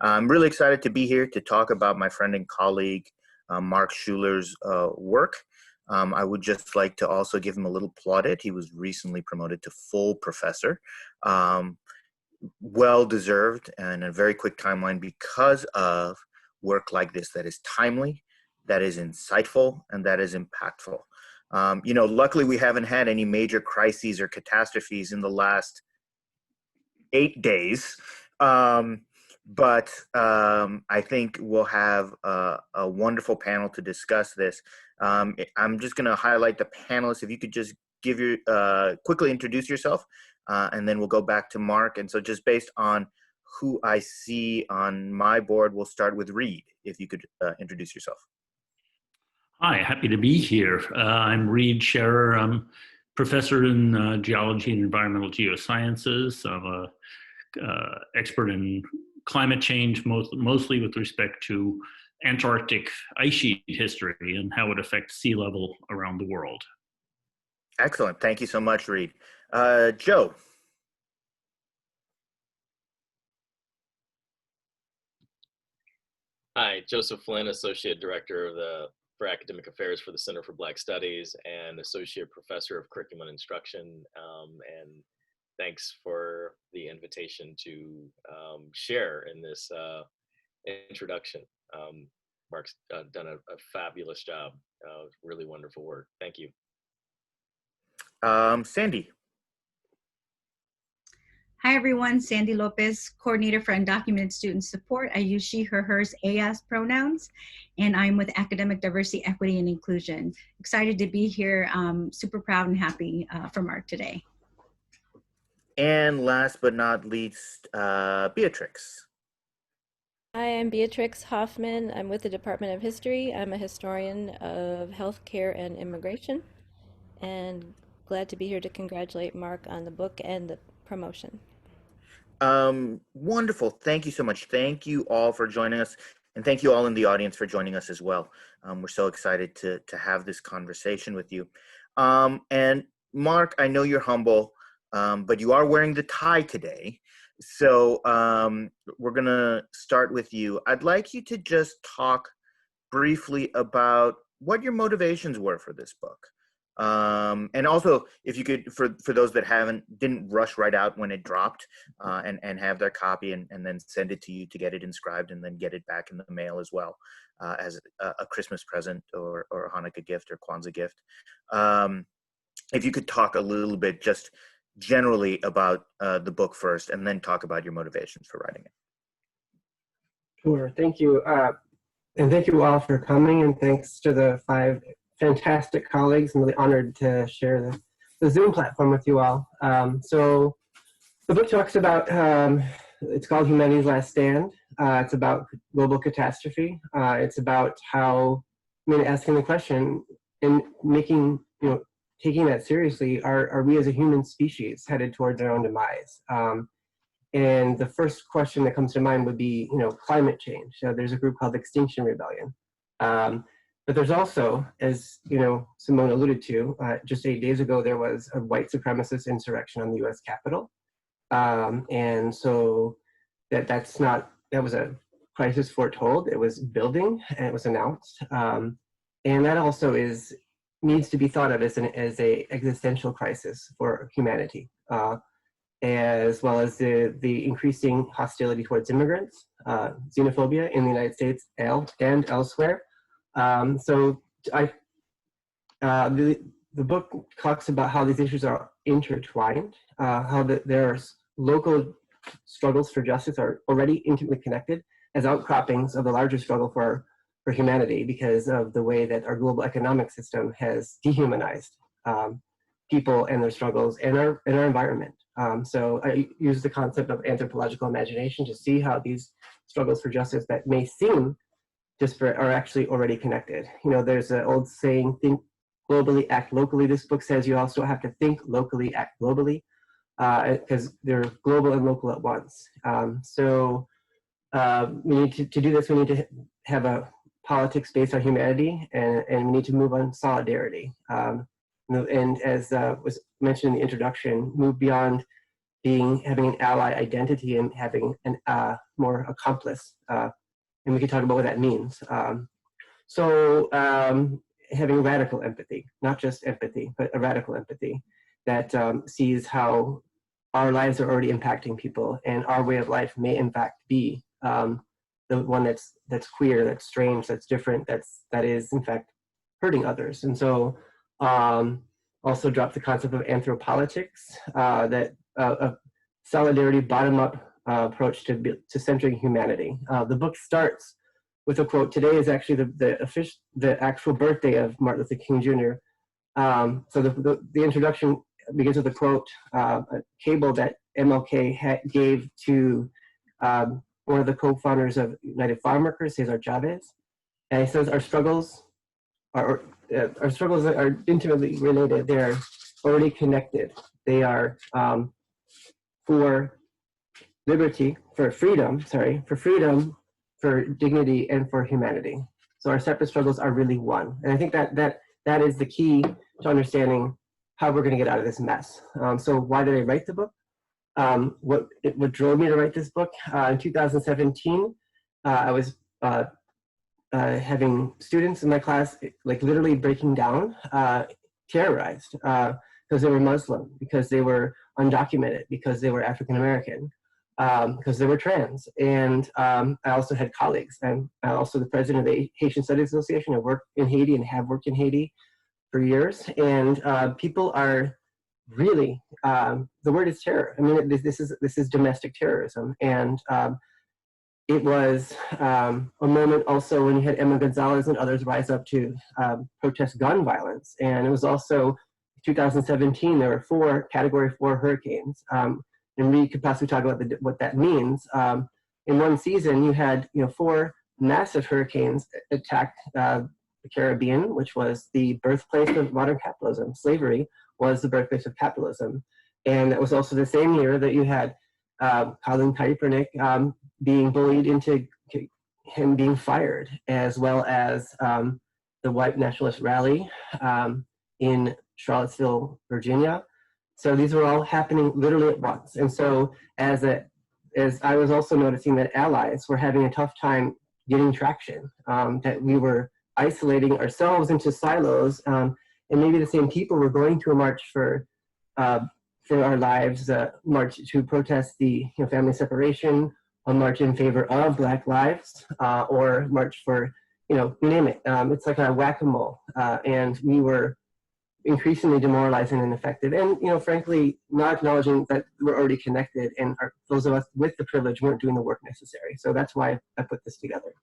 I'm really excited to be here to talk about my friend and colleague, Mark Schuller's work. I would just like to also give him a little plaudit. He was recently promoted to full professor. Well-deserved and a very quick timeline because of work like this that is timely, that is insightful, and that is impactful. Luckily we haven't had any major crises or catastrophes in the last 8 days. But I think we'll have a wonderful panel to discuss this. I'm just going to highlight the panelists. If you could just give quickly introduce yourself, and then we'll go back to Mark. And so just based on who I see on my board, we'll start with Reed. If you could introduce yourself. Hi, happy to be here. I'm Reed Scherer. I'm professor in geology and environmental geosciences. I'm an expert in climate change, mostly with respect to Antarctic ice sheet history and how it affects sea level around the world. Excellent. Thank you so much, Reed. Joe. Hi, Joseph Flynn, Associate Director for Academic Affairs for the Center for Black Studies and Associate Professor of Curriculum and Instruction. And thanks for the invitation to share in this introduction. Mark's done a fabulous job. Really wonderful work. Thank you. Sandy. Hi, everyone. Sandy Lopez, Coordinator for Undocumented Student Support. I use she, her, hers, AS pronouns, and I'm with Academic Diversity, Equity, and Inclusion. Excited to be here. Super proud and happy for Mark today. And last but not least, Beatrix. Hi, I'm Beatrix Hoffman. I'm with the Department of History. I'm a historian of healthcare and immigration, and glad to be here to congratulate Mark on the book and the promotion. Wonderful. Thank you so much. Thank you all for joining us, and thank you all in the audience for joining us as well. We're so excited to have this conversation with you. And Mark, I know you're humble, but you are wearing the tie today. So we're going to start with you. I'd like you to just talk briefly about what your motivations were for this book. And also, if you could, for those that didn't rush right out when it dropped, and have their copy and then send it to you to get it inscribed and then get it back in the mail as well, as a Christmas present or a Hanukkah gift or Kwanzaa gift. If you could talk a little bit just generally about the book first, and then talk about your motivations for writing it. Sure, thank you. And thank you all for coming, and thanks to the 5 fantastic colleagues. I'm really honored to share the Zoom platform with you all. So the book talks about, it's called Humanity's Last Stand. It's about global catastrophe. It's about how, asking the question and making, taking that seriously, are we as a human species headed towards our own demise? And the first question that comes to mind would be, climate change. So there's a group called Extinction Rebellion. But there's also, as Simone alluded to, just 8 days ago, there was a white supremacist insurrection on the U.S. Capitol. And so that was a crisis foretold. It was building, and it was announced. And that also needs to be thought of as a existential crisis for humanity, as well as the increasing hostility towards immigrants, xenophobia in the United States and elsewhere. So the book talks about how these issues are intertwined, how there's local struggles for justice are already intimately connected as outcroppings of the larger struggle for humanity, because of the way that our global economic system has dehumanized people and their struggles and our environment. So I use the concept of anthropological imagination to see how these struggles for justice that may seem disparate are actually already connected. There's an old saying, think globally, act locally. This book says you also have to think locally, act globally, because they're global and local at once. So we need to do this, we need to have a politics based on humanity, and we need to move on solidarity. And as was mentioned in the introduction, move beyond having an ally identity and having an more accomplice. And we can talk about what that means. Having radical empathy, not just empathy, but a radical empathy that sees how our lives are already impacting people, and our way of life may in fact be the one that's queer, that's strange, that's different, that is in fact hurting others. And so also drop the concept of anthropolitics, that solidarity bottom-up approach to centering humanity. The book starts with a quote. Today is actually the actual birthday of Martin Luther King Jr. So the introduction begins with a quote, a cable that MLK gave to one of the co-founders of United Farm Workers, Cesar Chavez. And he says, our struggles are intimately related. They are already connected. They are for liberty, for freedom, for dignity, and for humanity. So our separate struggles are really one. And I think that is the key to understanding how we're going to get out of this mess. So why did I write the book? What drove me to write this book? In 2017, I was having students in my class like literally breaking down, terrorized, because they were Muslim, because they were undocumented, because they were African American, because they were trans. And I also had colleagues. I'm also the president of the Haitian Studies Association. I work in Haiti and have worked in Haiti for years. And people are really, the word is terror. I mean, this is domestic terrorism. And it was a moment also when you had Emma Gonzalez and others rise up to protest gun violence. And it was also 2017, there were 4 Category 4 hurricanes. And we could possibly talk about what that means. In one season, you had 4 massive hurricanes attack the Caribbean, which was the birthplace of modern capitalism. Slavery was the birthplace of capitalism. And that was also the same year that you had Colin Kaepernick being bullied into him being fired, as well as the white nationalist rally in Charlottesville, Virginia. So these were all happening literally at once. And so as I was also noticing that allies were having a tough time getting traction, that we were isolating ourselves into silos, and maybe the same people were going to a march for our lives, march to protest the family separation, a march in favor of Black lives, or march for, you name it. It's like a whack-a-mole, and we were increasingly demoralizing and ineffective, and frankly, not acknowledging that we're already connected, and those of us with the privilege weren't doing the work necessary. So that's why I put this together.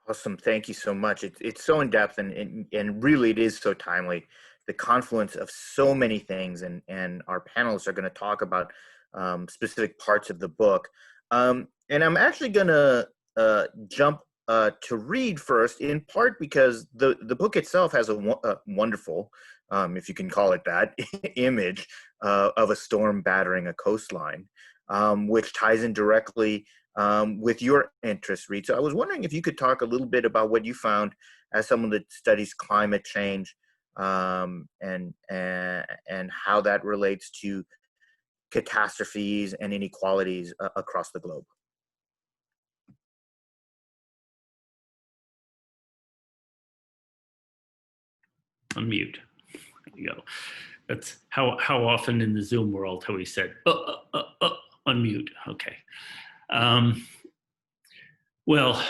Awesome, thank you so much. It's so in depth, and really it is so timely. The confluence of so many things, and our panelists are going to talk about specific parts of the book. And I'm actually going to jump to read first, in part because the book itself has a wonderful, if you can call it that, image of a storm battering a coastline, which ties in directly with your interests, Reed. So I was wondering if you could talk a little bit about what you found as someone that studies climate change, and how that relates to catastrophes and inequalities across the globe. Unmute. There you go. That's how often in the Zoom world have we said, unmute. Okay. Well,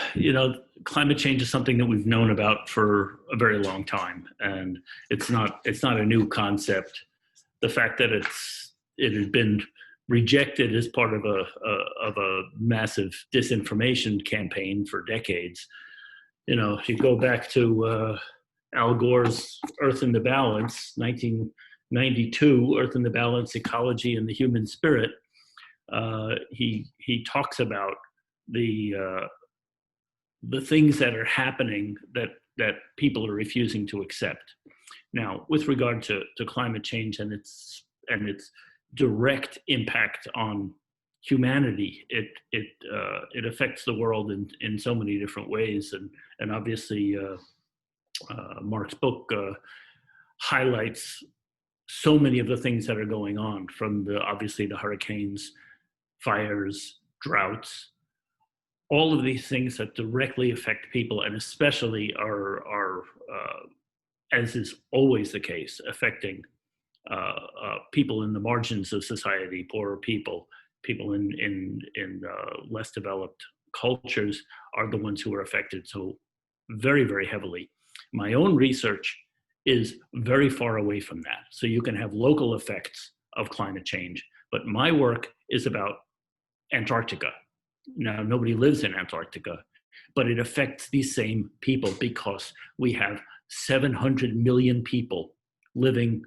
climate change is something that we've known about for a very long time, and it's not a new concept. The fact that it has been rejected as part of a massive disinformation campaign for decades. If you go back to Al Gore's Earth in the Balance, 1992, Earth in the Balance, Ecology and the Human Spirit, he talks about the things that are happening that people are refusing to accept. Now, with regard to climate change and its direct impact on humanity, it affects the world in so many different ways, and obviously Mark's book highlights so many of the things that are going on, from obviously the hurricanes, fires, droughts, all of these things that directly affect people, and especially are as is always the case, affecting people in the margins of society, poorer people, people in less developed cultures are the ones who are affected so very, very heavily. My own research is very far away from that. So you can have local effects of climate change, but my work is about Antarctica. Now, nobody lives in Antarctica, but it affects these same people because we have 700 million people living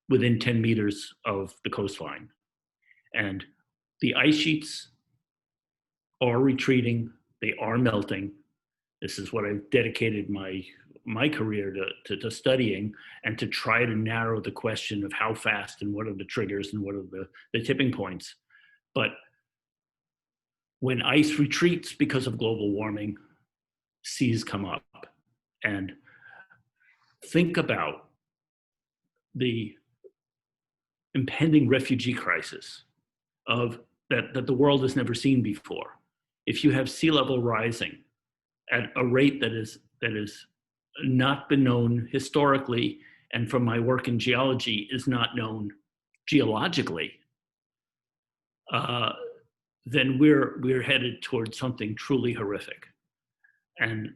within 10 meters of the coastline. And the ice sheets are retreating, they are melting. This is what I've dedicated my career to studying, and to try to narrow the question of how fast and what are the triggers and what are the tipping points. But when ice retreats because of global warming, seas come up. And think about the impending refugee crisis that the world has never seen before. If you have sea level rising at a rate that is not been known historically, and from my work in geology is not known geologically, then we're headed towards something truly horrific. And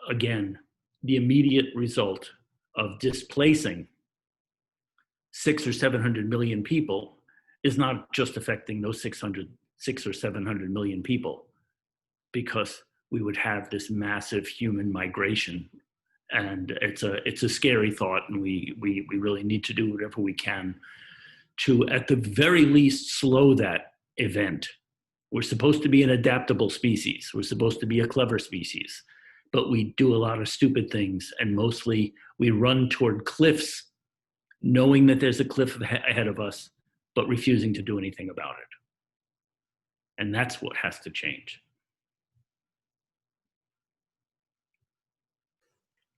again, the immediate result of displacing 600 or 700 million people is not just affecting those 6 or 700 million people, because we would have this massive human migration. And it's a scary thought, and we really need to do whatever we can to, at the very least, slow that event. We're supposed to be an adaptable species. We're supposed to be a clever species, but we do a lot of stupid things, and mostly we run toward cliffs, knowing that there's a cliff ahead of us, but refusing to do anything about it. And that's what has to change.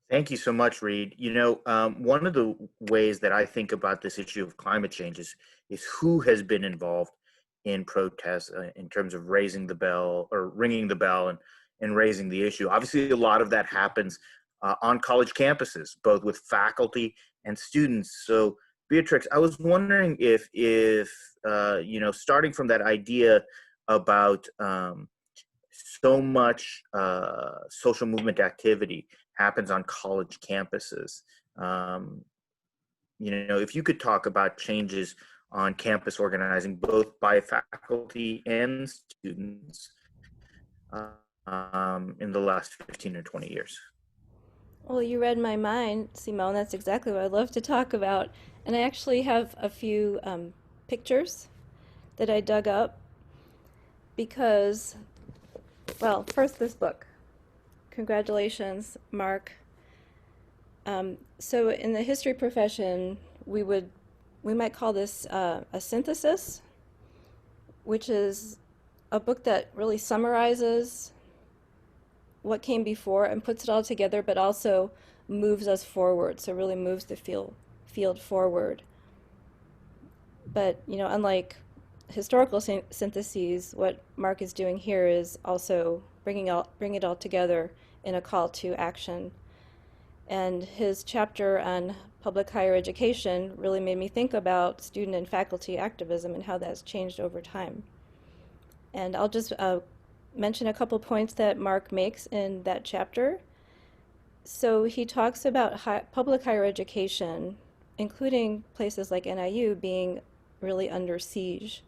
Thank you so much, Reed. You know, one of the ways that I think about this issue of climate change is who has been involved in protests in terms of raising the bell or ringing the bell and raising the issue. Obviously, a lot of that happens on college campuses, both with faculty and students. So, Beatrix, I was wondering if you know, starting from that idea about so much social movement activity happens on college campuses. You know, if you could talk about changes on campus organizing, both by faculty and students in the last 15 or 20 years. Well, you read my mind, Simone. That's exactly what I'd love to talk about. And I actually have a few pictures that I dug up because, well, first this book. Congratulations, Mark. So in the history profession, we might call this a synthesis, which is a book that really summarizes what came before and puts it all together, but also moves us forward. So really moves the field forward. But, you know, unlike historical syntheses, what Mark is doing here is also bring it all together in a call to action. And his chapter on public higher education really made me think about student and faculty activism and how that's changed over time. And I'll just mention a couple points that Mark makes in that chapter. So he talks about public higher education, including places like NIU, being really under siege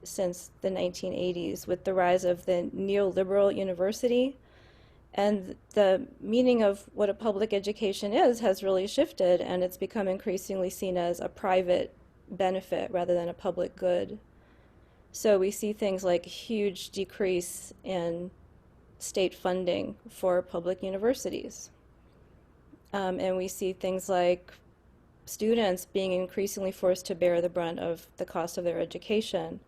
since the 1980s with the rise of the neoliberal university. And the meaning of what a public education is has really shifted, and it's become increasingly seen as a private benefit rather than a public good. So we see things like huge decrease in state funding for public universities. And we see things like students being increasingly forced to bear the brunt of the cost of their education.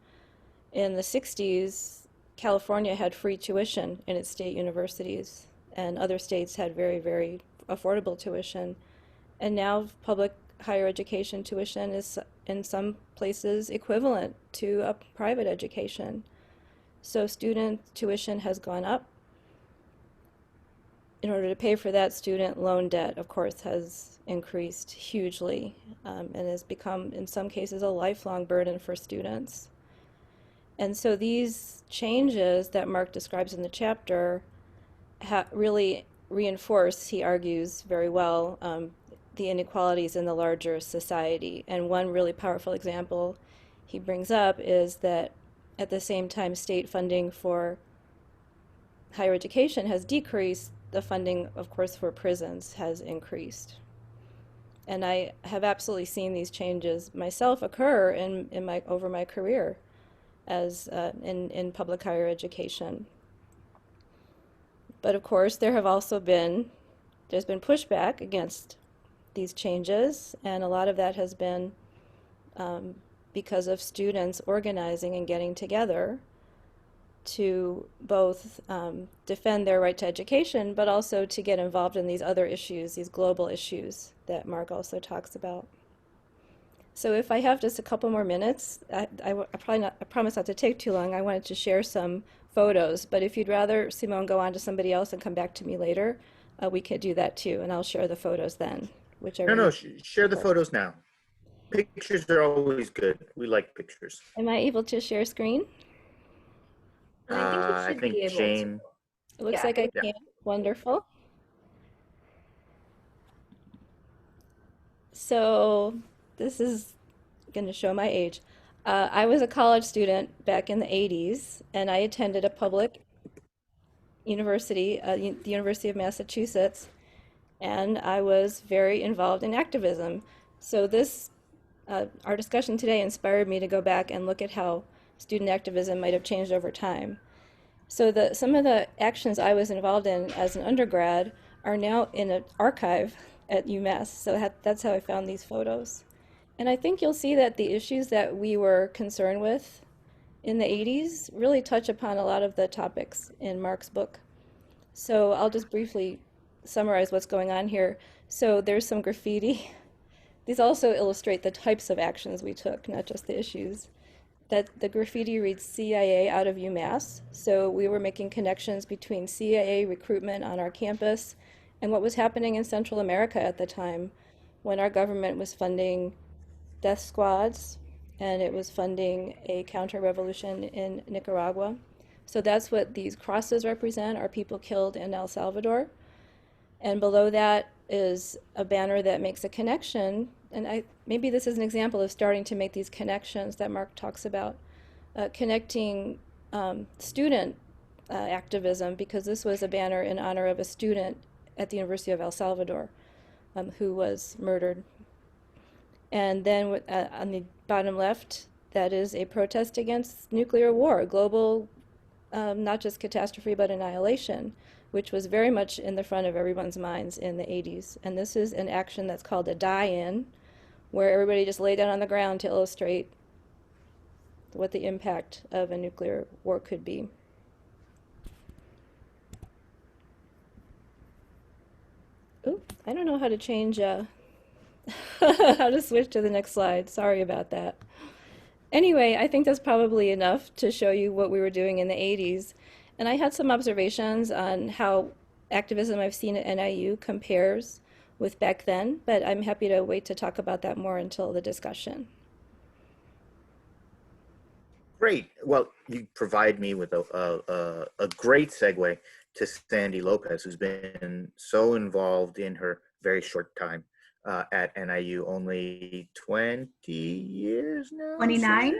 In the 60s, California had free tuition in its state universities, and other states had very, very affordable tuition. And now public higher education tuition is in some places equivalent to a private education. So student tuition has gone up. In order to pay for that, student loan debt, of course, has increased hugely, and has become, in some cases, a lifelong burden for students. And so these changes that Mark describes in the chapter really reinforce, he argues very well, the inequalities in the larger society. And one really powerful example he brings up is that at the same time state funding for higher education has decreased, the funding, of course, for prisons has increased. And I have absolutely seen these changes myself occur over my career as in public higher education. But of course, there's been pushback against these changes, and a lot of that has been because of students organizing and getting together to both defend their right to education, but also to get involved in these other issues, these global issues that Mark also talks about. So if I have just a couple more minutes, I promise not to take too long. I wanted to share some photos, but if you'd rather, Simone, go on to somebody else and come back to me later, we could do that too, and I'll share the photos then, whichever. No, share the photos now. Pictures are always good. We like pictures. Am I able to share screen? I think Jane. It looks like I can. Wonderful. So this is going to show my age. I was a college student back in the 80s, and I attended a public university, the University of Massachusetts, and I was very involved in activism. So our discussion today inspired me to go back and look at how student activism might have changed over time. So some of the actions I was involved in as an undergrad are now in an archive at UMass. So that's how I found these photos. And I think you'll see that the issues that we were concerned with in the 80s really touch upon a lot of the topics in Mark's book. So I'll just briefly summarize what's going on here. So there's some graffiti. These also illustrate the types of actions we took, not just the issues. That the graffiti reads CIA out of UMass. So we were making connections between CIA recruitment on our campus and what was happening in Central America at the time, when our government was funding death squads and it was funding a counter-revolution in Nicaragua. So that's what these crosses represent, are people killed in El Salvador. And below that is a banner that makes a connection, and maybe this is an example of starting to make these connections that Mark talks about, connecting student activism, because this was a banner in honor of a student at the University of El Salvador who was murdered. And then on the bottom left, that is a protest against nuclear war, global, not just catastrophe, but annihilation, which was very much in the front of everyone's minds in the 80s. And this is an action that's called a die-in, where everybody just lay down on the ground to illustrate what the impact of a nuclear war could be. Ooh, I don't know how to change, how to switch to the next slide. Sorry about that. Anyway, I think that's probably enough to show you what we were doing in the 80s. And I had some observations on how activism I've seen at NIU compares with back then, but I'm happy to wait to talk about that more until the discussion. Great. Well, you provide me with a great segue to Sandy Lopez, who's been so involved in her very short time at NIU, only 20 years now? 29?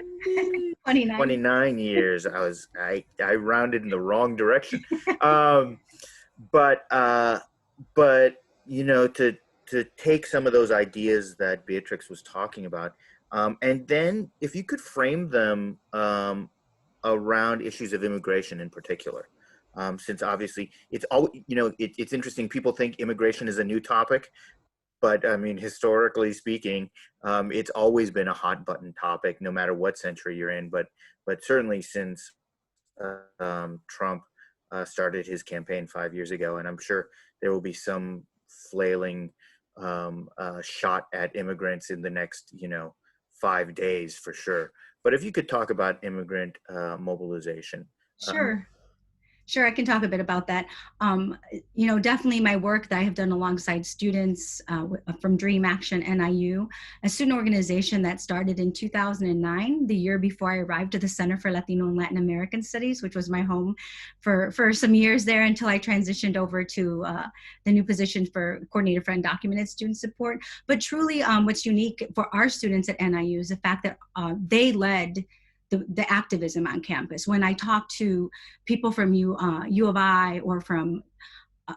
29. 29 years. I rounded in the wrong direction. But you know, to take some of those ideas that Beatrix was talking about, and then if you could frame them around issues of immigration in particular, since obviously it's all, you know, it's interesting. People think immigration is a new topic, but I mean, historically speaking, it's always been a hot button topic, no matter what century you're in. But certainly since Trump started his campaign 5 years ago, and I'm sure there will be some flailing shot at immigrants in the next, 5 days for sure. But if you could talk about immigrant mobilization. Sure. Sure, I can talk a bit about that. Definitely my work that I have done alongside students from Dream Action NIU, a student organization that started in 2009, the year before I arrived at the Center for Latino and Latin American Studies, which was my home for some years there until I transitioned over to the new position for Coordinator for Undocumented Student Support. But truly, what's unique for our students at NIU is the fact that they led the activism on campus. When I talk to people from U of I or from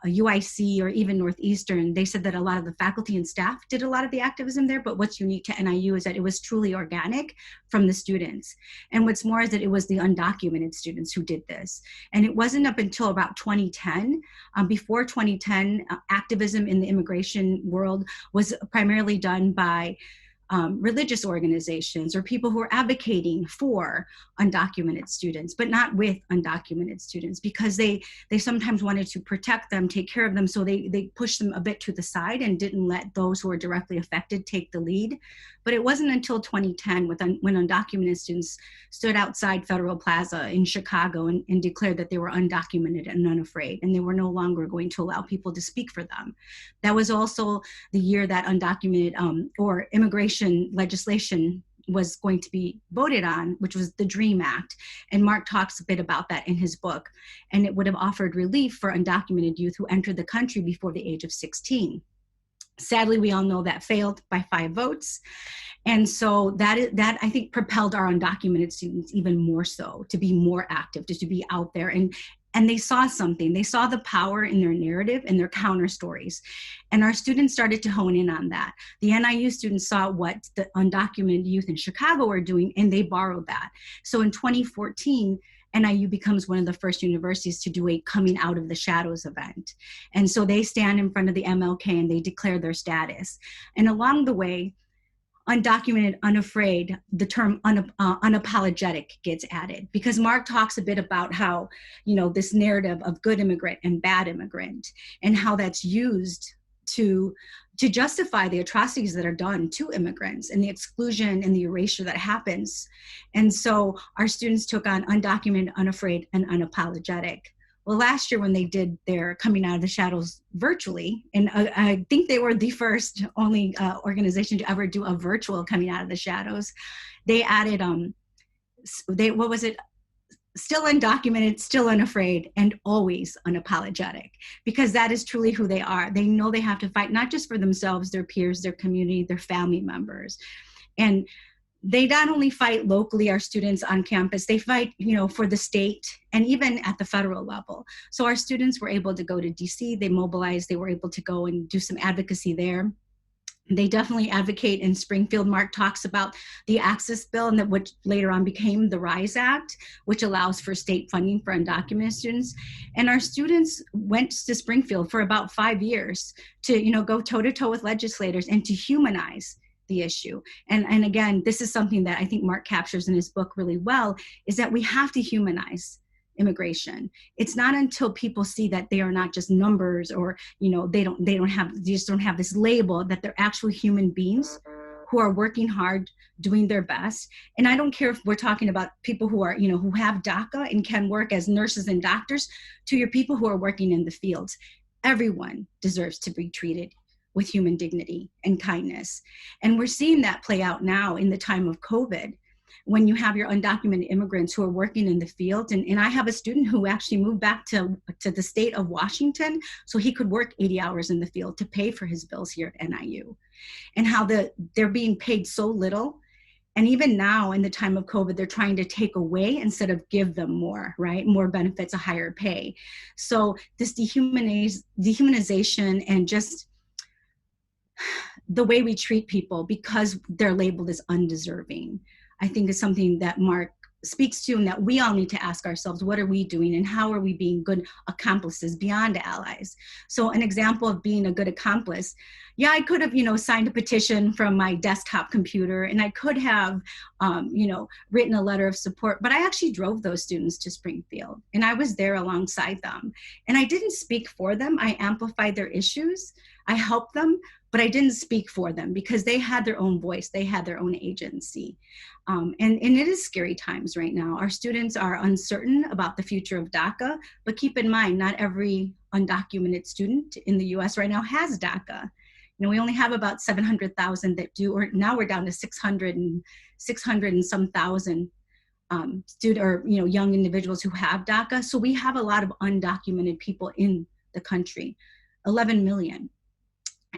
UIC or even Northeastern, they said that a lot of the faculty and staff did a lot of the activism there, but what's unique to NIU is that it was truly organic from the students. And what's more is that it was the undocumented students who did this. And it wasn't up until about 2010. Before 2010, activism in the immigration world was primarily done by religious organizations or people who are advocating for undocumented students, but not with undocumented students, because they sometimes wanted to protect them, take care of them, so they pushed them a bit to the side and didn't let those who are directly affected take the lead. But it wasn't until 2010 when undocumented students stood outside Federal Plaza in Chicago and declared that they were undocumented and unafraid, and they were no longer going to allow people to speak for them. That was also the year that undocumented or immigration legislation was going to be voted on, which was the DREAM Act. And Mark talks a bit about that in his book. And it would have offered relief for undocumented youth who entered the country before the age of 16. Sadly, we all know that failed by 5 votes. And so that I think propelled our undocumented students even more so to be more active, to be out there. And they saw something. They saw the power in their narrative and their counter stories. And our students started to hone in on that. The NIU students saw what the undocumented youth in Chicago were doing, and they borrowed that. So in 2014, NIU becomes one of the first universities to do a coming out of the shadows event. And so they stand in front of the MLK and they declare their status. And along the way, undocumented, unafraid, the term unapologetic gets added, because Mark talks a bit about how, this narrative of good immigrant and bad immigrant, and how that's used to justify the atrocities that are done to immigrants and the exclusion and the erasure that happens. And so our students took on undocumented, unafraid, and unapologetic. Well, last year when they did their coming out of the shadows virtually, and I think they were the first only organization to ever do a virtual coming out of the shadows, they added, still undocumented, still unafraid, and always unapologetic, because that is truly who they are. They know they have to fight not just for themselves, their peers, their community, their family members. And they not only fight locally, our students on campus, they fight, for the state and even at the federal level. So our students were able to go to DC, they mobilized, they were able to go and do some advocacy there. They definitely advocate in Springfield. Mark talks about the Access Bill, and that which later on became the RISE Act, which allows for state funding for undocumented students. And our students went to Springfield for about 5 years to, go toe-to-toe with legislators and to humanize the issue. And again, this is something that I think Mark captures in his book really well, is that we have to humanize immigration. It's not until people see that they are not just numbers, or they just don't have this label, that they're actual human beings who are working hard, doing their best. And I don't care if we're talking about people who are, who have DACA and can work as nurses and doctors, to your people who are working in the fields. Everyone deserves to be treated with human dignity and kindness. And we're seeing that play out now in the time of COVID, when you have your undocumented immigrants who are working in the field. And I have a student who actually moved back to the state of Washington so he could work 80 hours in the field to pay for his bills here at NIU. And how they're being paid so little. And even now in the time of COVID, they're trying to take away instead of give them more, right? More benefits, a higher pay. So this dehumanization and just the way we treat people because they're labeled as undeserving, I think is something that Mark speaks to, and that we all need to ask ourselves, what are we doing and how are we being good accomplices beyond allies? So an example of being a good accomplice, yeah, I could have, signed a petition from my desktop computer, and I could have, written a letter of support, but I actually drove those students to Springfield, and I was there alongside them. And I didn't speak for them, I amplified their issues, I helped them, but I didn't speak for them because they had their own voice, they had their own agency. And it is scary times right now. Our students are uncertain about the future of DACA, but keep in mind, not every undocumented student in the US right now has DACA. You know, we only have about 700,000 that do, or now we're down to 600 and some thousand student or young individuals who have DACA. So we have a lot of undocumented people in the country, 11 million.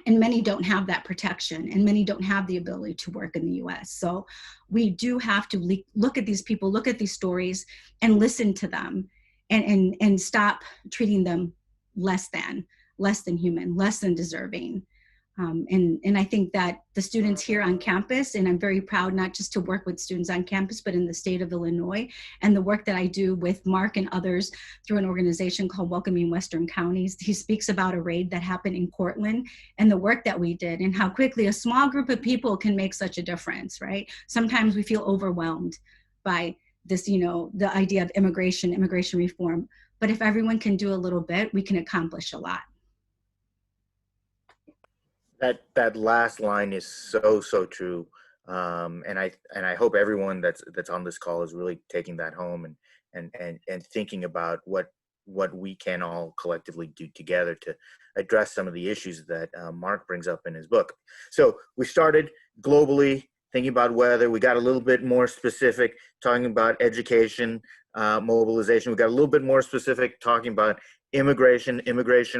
And many don't have that protection, and many don't have the ability to work in the US. So we do have to look at these people, look at these stories, and listen to them, and stop treating them less than human, less than deserving. And I think that the students here on campus, and I'm very proud not just to work with students on campus, but in the state of Illinois, and the work that I do with Mark and others through an organization called Welcoming Western Counties. He speaks about a raid that happened in Cortland and the work that we did and how quickly a small group of people can make such a difference, right? Sometimes we feel overwhelmed by this, the idea of immigration reform. But if everyone can do a little bit, we can accomplish a lot. That last line is so true, and I hope everyone that's on this call is really taking that home and thinking about what we can all collectively do together to address some of the issues that Mark brings up in his book. So we started globally thinking about weather. We got a little bit more specific, talking about education, mobilization. We got a little bit more specific, talking about immigration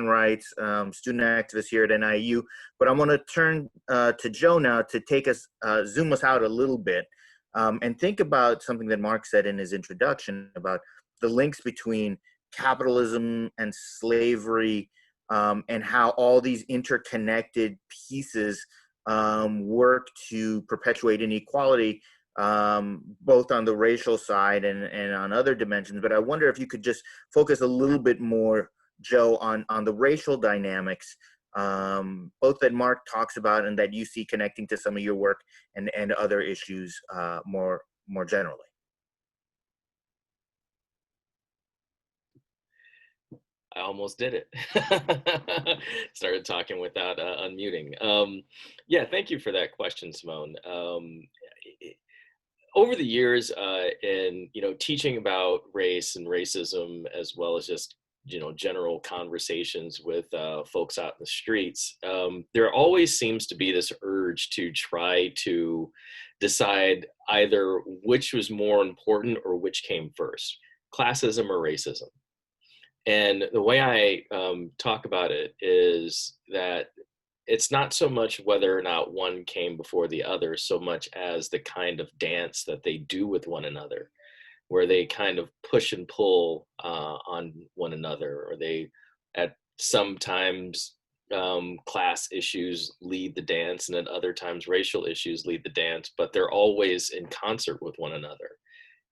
rights, student activists here at NIU. But I want to turn to Joe now to take us, zoom us out a little bit, and think about something that Mark said in his introduction about the links between capitalism and slavery, and how all these interconnected pieces work to perpetuate inequality, both on the racial side and on other dimensions. But I wonder if you could just focus a little bit more, Joe, on the racial dynamics, both that Mark talks about and that you see connecting to some of your work and other issues more generally. I almost did it. Started talking without unmuting. Yeah, thank you for that question, Simone. Over the years, in teaching about race and racism, as well as just general conversations with folks out in the streets, there always seems to be this urge to try to decide either which was more important or which came first, classism or racism. And the way I talk about it is that it's not so much whether or not one came before the other, so much as the kind of dance that they do with one another, where they kind of push and pull on one another, or they at sometimes class issues lead the dance, and at other times racial issues lead the dance, but they're always in concert with one another.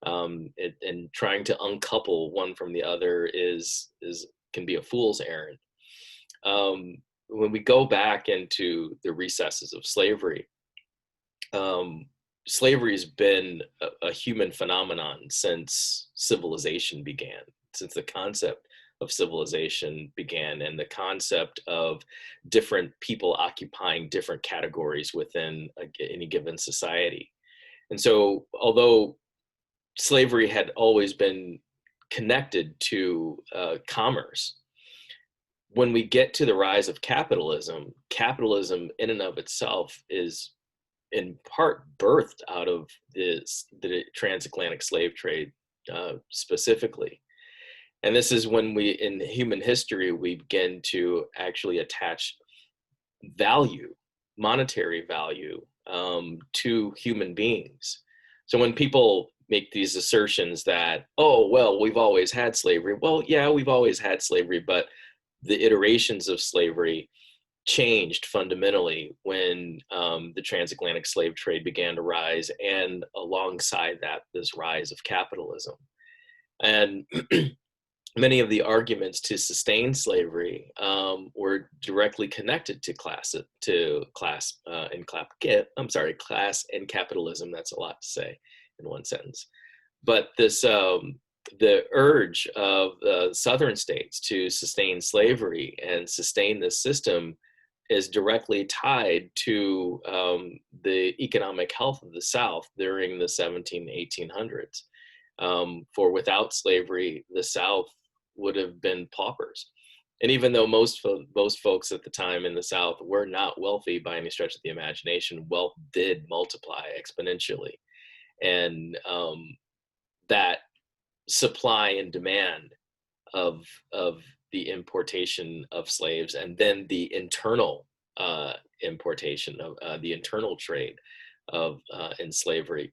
And trying to uncouple one from the other can be a fool's errand. When we go back into the recesses of slavery, slavery has been a human phenomenon since civilization began, since the concept of civilization began, and the concept of different people occupying different categories within any given society. And so, although slavery had always been connected to commerce, when we get to the rise of capitalism, capitalism in and of itself is in part birthed out of the transatlantic slave trade specifically. And this is when in human history, we begin to actually attach value, monetary value, to human beings. So when people make these assertions that, oh, well, we've always had slavery. Well, yeah, we've always had slavery, but the iterations of slavery changed fundamentally when the transatlantic slave trade began to rise, and alongside that, this rise of capitalism. And many of the arguments to sustain slavery were directly connected to class and capitalism. That's a lot to say in one sentence. But this the urge of the southern states to sustain slavery and sustain this system is directly tied to the economic health of the South during the 1800s. For without slavery, the South would have been paupers. And even though most folks at the time in the South were not wealthy by any stretch of the imagination, wealth did multiply exponentially. And that supply and demand of the importation of slaves, and then the internal importation of the internal trade of in slavery,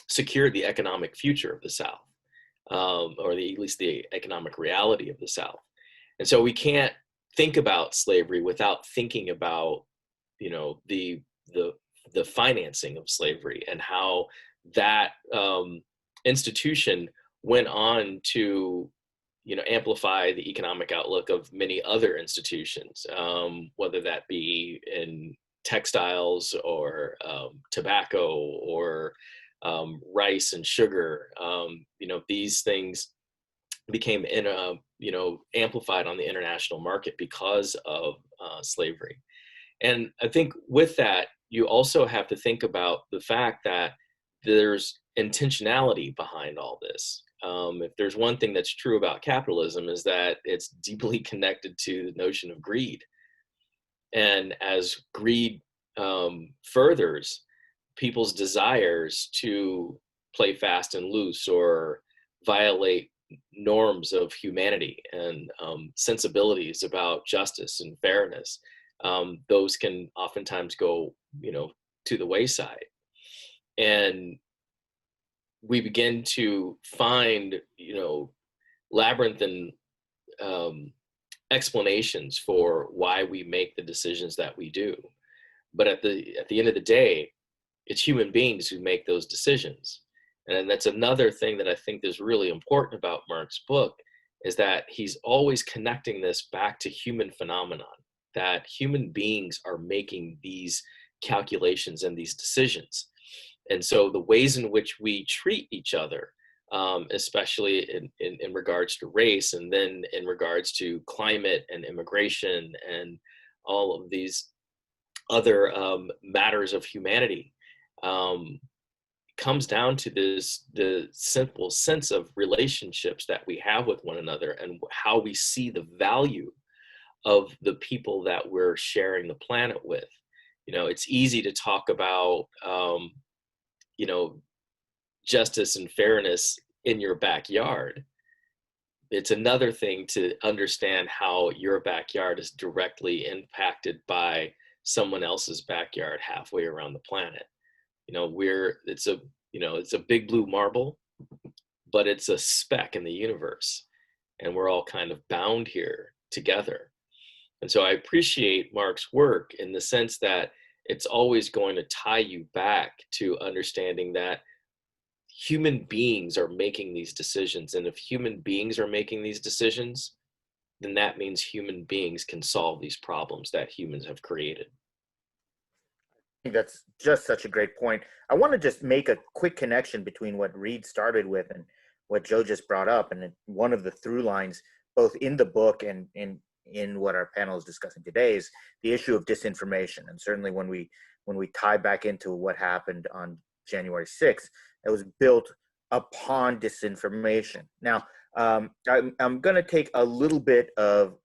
secured the economic future of the South, or at least the economic reality of the South. And so we can't think about slavery without thinking about, you know, the financing of slavery and how that institution went on to, you know, amplify the economic outlook of many other institutions, whether that be in textiles or tobacco or rice and sugar. You know, these things became amplified on the international market because of slavery. And I think with that, you also have to think about the fact that there's intentionality behind all this. If there's one thing that's true about capitalism, is that it's deeply connected to the notion of greed. And as greed furthers people's desires to play fast and loose or violate norms of humanity and sensibilities about justice and fairness, those can oftentimes go, you know, to the wayside. And we begin to find, you know, labyrinthine explanations for why we make the decisions that we do. But at the end of the day, it's human beings who make those decisions. And that's another thing that I think is really important about Mark's book, is that he's always connecting this back to human phenomenon, that human beings are making these calculations and these decisions. And so the ways in which we treat each other, especially in regards to race, and then in regards to climate and immigration and all of these other matters of humanity, comes down to the simple sense of relationships that we have with one another and how we see the value of the people that we're sharing the planet with. You know, it's easy to talk about, you know, justice and fairness in your backyard. It's another thing to understand how your backyard is directly impacted by someone else's backyard halfway around the planet. You know, it's a big blue marble, but it's a speck in the universe, and we're all kind of bound here together. And so I appreciate Mark's work in the sense that it's always going to tie you back to understanding that human beings are making these decisions. And if human beings are making these decisions, then that means human beings can solve these problems that humans have created. I think that's just such a great point. I want to just make a quick connection between what Reed started with and what Joe just brought up. And one of the through lines, both in the book and in what our panel is discussing today, is the issue of disinformation. And certainly when we tie back into what happened on January 6th, it was built upon disinformation. Now, I'm going to take a little bit of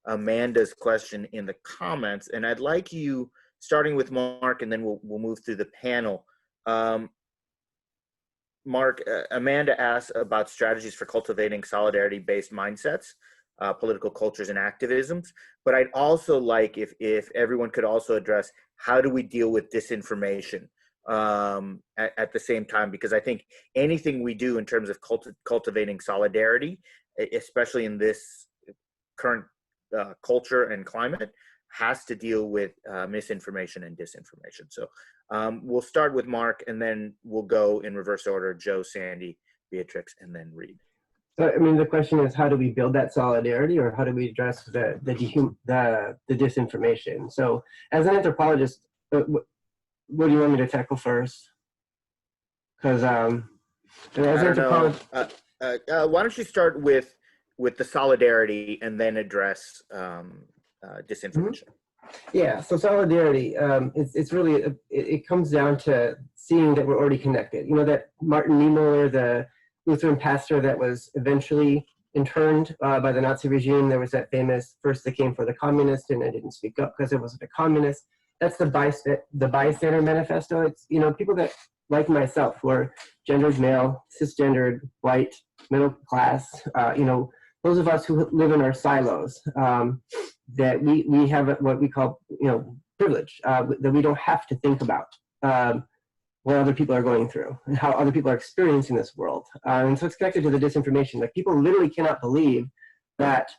Amanda's question in the comments, and I'd like you, starting with Mark, and then we'll move through the panel. Mark, Amanda asked about strategies for cultivating solidarity-based mindsets, political cultures, and activisms. But I'd also like if everyone could also address, how do we deal with disinformation at the same time? Because I think anything we do in terms of cultivating solidarity, especially in this current culture and climate, has to deal with misinformation and disinformation. So we'll start with Mark, and then we'll go in reverse order: Joe, Sandy, Beatrix, and then Reed. So, I mean, the question is, how do we build that solidarity, or how do we address the disinformation? So, as an anthropologist, what do you want me to tackle first? Because as an anthropologist, why don't you start with the solidarity and then address disinformation. Yeah, so solidarity, it's really, it comes down to seeing that we're already connected. You know, that Martin Niemöller, the Lutheran pastor that was eventually interned by the Nazi regime, there was that famous, first they came for the communist and I didn't speak up because it wasn't a communist. That's the bystander manifesto. It's, you know, people that, like myself, who are gendered male, cisgendered, white, middle class, you know, those of us who live in our silos, that we have what we call, you know, privilege, that we don't have to think about what other people are going through and how other people are experiencing this world. And so it's connected to the disinformation. Like, people literally cannot believe that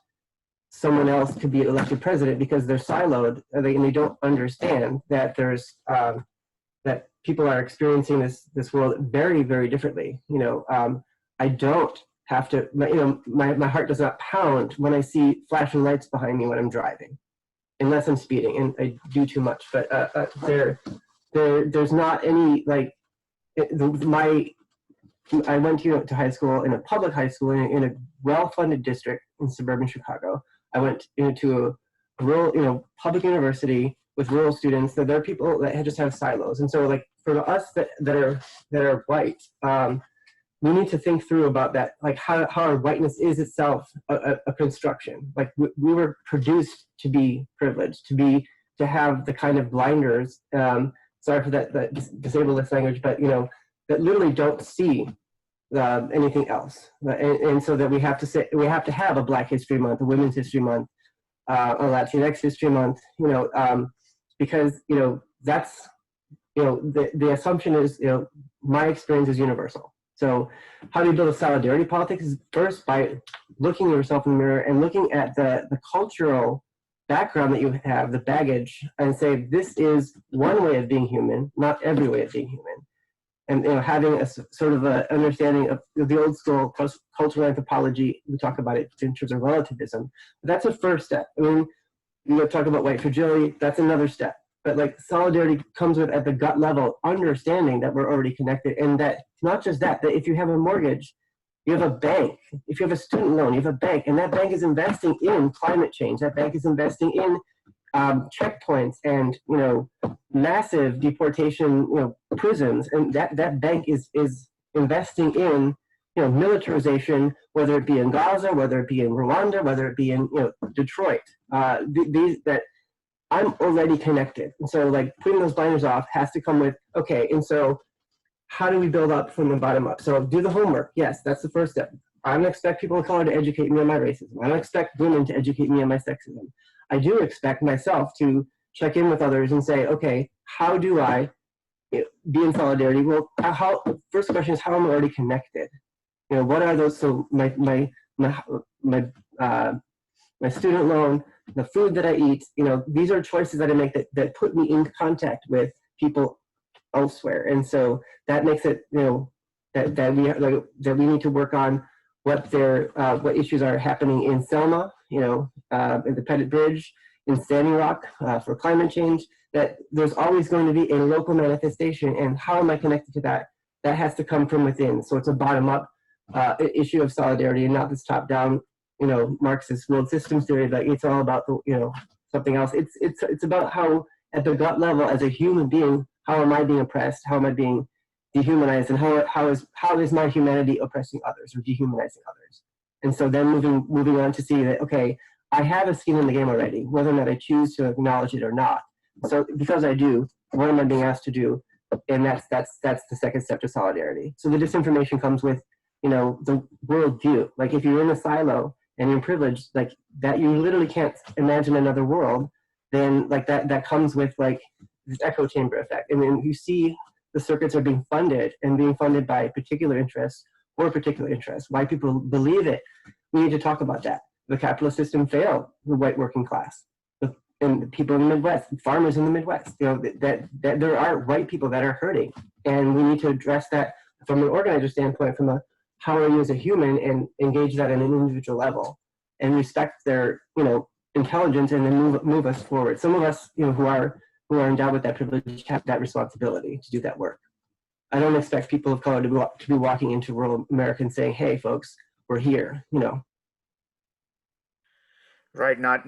someone else could be elected president because they're siloed and they don't understand that there's that people are experiencing this world very, very differently. You know, I don't have to, you know, my heart does not pound when I see flashing lights behind me when I'm driving, unless I'm speeding, and I do too much. But there's not any, like, I went to high school, in a public high school in a well-funded district in suburban Chicago. I went into a rural, you know, public university with rural students. So there are people that just have silos, and so, like, for us that are white, we need to think through about that, like how our whiteness is itself a construction. Like, we were produced to be privileged, to have the kind of blinders. Sorry for that disabled language, but, you know, that literally don't see anything else. And so that we have to have a Black History Month, a Women's History Month, a Latinx History Month. You know, because, you know, that's, you know, the assumption is, you know, my experience is universal. So how do you build a solidarity politics? Is first by looking at yourself in the mirror and looking at the cultural background that you have, the baggage, and say, this is one way of being human, not every way of being human. And, you know, having a sort of a understanding of the old school cultural anthropology, we talk about it in terms of relativism. But that's a first step. I mean, you talk about white fragility, that's another step. But, like, solidarity comes with, at the gut level, understanding that we're already connected, and that not just that if you have a mortgage, you have a bank. If you have a student loan, you have a bank, and that bank is investing in climate change. That bank is investing in checkpoints and, you know, massive deportation, you know, prisons, and that bank is investing in, you know, militarization, whether it be in Gaza, whether it be in Rwanda, whether it be in, you know, Detroit. That I'm already connected. And so, like, putting those blinders off has to come with, okay, and so how do we build up from the bottom up? So do the homework. Yes, that's the first step. I don't expect people of color to educate me on my racism. I don't expect women to educate me on my sexism. I do expect myself to check in with others and say, okay, how do I be in solidarity? Well, first question is, how am I already connected? You know, what are those? So my student loan, the food that I eat, you know, these are choices that I make that put me in contact with people elsewhere. And so that makes it, you know, that we need to work on what issues are happening in Selma, you know, in the Pettit Bridge, in Standing Rock for climate change, that there's always going to be a local manifestation. And how am I connected to that? That has to come from within. So it's a bottom-up issue of solidarity, and not this top-down, you know, Marxist world systems theory. Like, it's all about, you know, something else. It's about how, at the gut level, as a human being, how am I being oppressed? How am I being dehumanized? And how is my humanity oppressing others or dehumanizing others? And so then moving on to see that, okay, I have a skin in the game already, whether or not I choose to acknowledge it or not. So because I do, what am I being asked to do? And that's the second step to solidarity. So the disinformation comes with, you know, the worldview. Like, if you're in a silo and you're privileged, like, that you literally can't imagine another world, then, like, that comes with, like, this echo chamber effect. And then you see the circuits are being funded by particular interests or particular interests. Why people believe it, we need to talk about that. The capitalist system failed the white working class, and the people in the Midwest, farmers in the Midwest. You know, that there are white people that are hurting, and we need to address that from an organizer standpoint, from a how are you as a human, and engage that at an individual level, and respect their, you know, intelligence, and then move us forward. Some of us, you know, who are endowed with that privilege have that responsibility to do that work. I don't expect people of color to be walking into rural America and saying, "Hey, folks, we're here," you know. Right. Not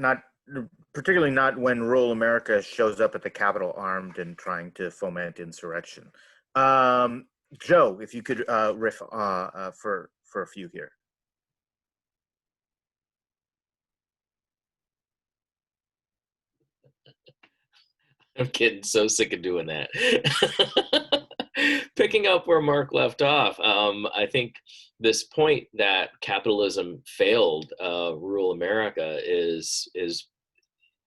particularly not when rural America shows up at the Capitol armed and trying to foment insurrection. Joe, if you could riff for a few here. I'm getting so sick of doing that. Picking up where Mark left off, I think this point that capitalism failed rural America is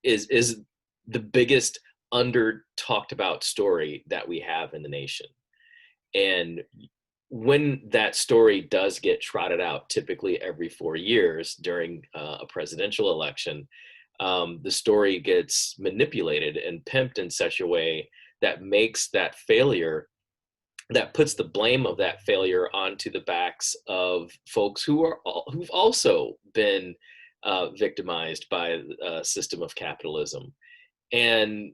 the biggest under talked about story that we have in the nation. And when that story does get trotted out, typically every 4 years during a presidential election, the story gets manipulated and pimped in such a way that makes that failure, that puts the blame of that failure onto the backs of folks who've also been victimized by a system of capitalism. And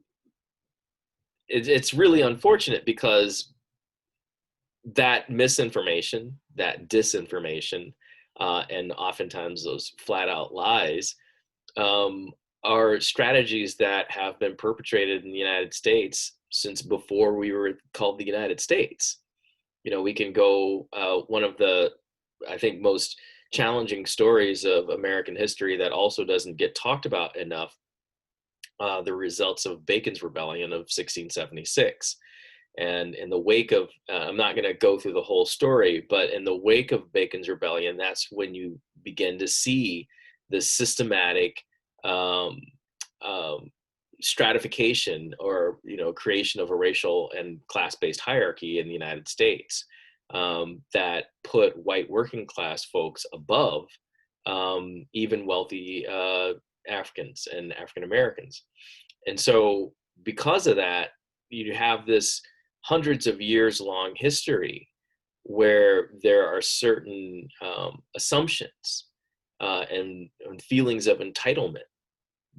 it's really unfortunate because that misinformation, that disinformation, and oftentimes those flat out lies are strategies that have been perpetrated in the United States since before we were called the United States. You know, we can go, one of the, I think, most challenging stories of American history that also doesn't get talked about enough, the results of Bacon's Rebellion of 1676. And in the wake of, I'm not going to go through the whole story, but in the wake of Bacon's Rebellion, that's when you begin to see the systematic stratification or, you know, creation of a racial and class-based hierarchy in the United States that put white working class folks above even wealthy Africans and African Americans. And so because of that, you have this hundreds of years long history where there are certain assumptions and feelings of entitlement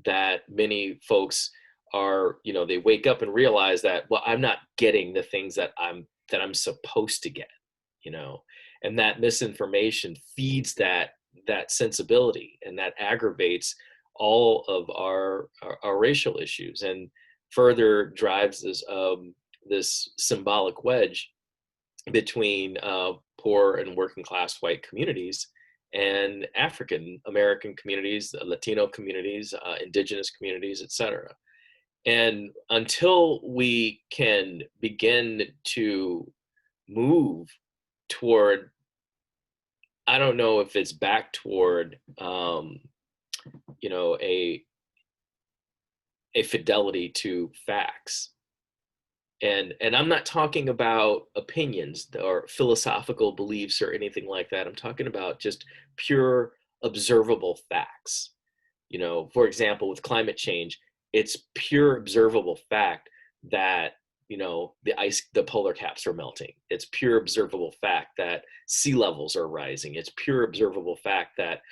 that many folks are, you know, they wake up and realize that, well, I'm not getting the things that I'm supposed to get, you know, and that misinformation feeds that sensibility, and that aggravates all of our racial issues and further drives this symbolic wedge between poor and working class white communities and African American communities, Latino communities, indigenous communities, etc. And until we can begin to move toward, I don't know if it's back toward, you know, a fidelity to facts. And I'm not talking about opinions or philosophical beliefs or anything like that. I'm talking about just pure observable facts. You know, for example, with climate change, it's pure observable fact that, you know, the polar caps are melting. It's pure observable fact that sea levels are rising. It's pure observable fact that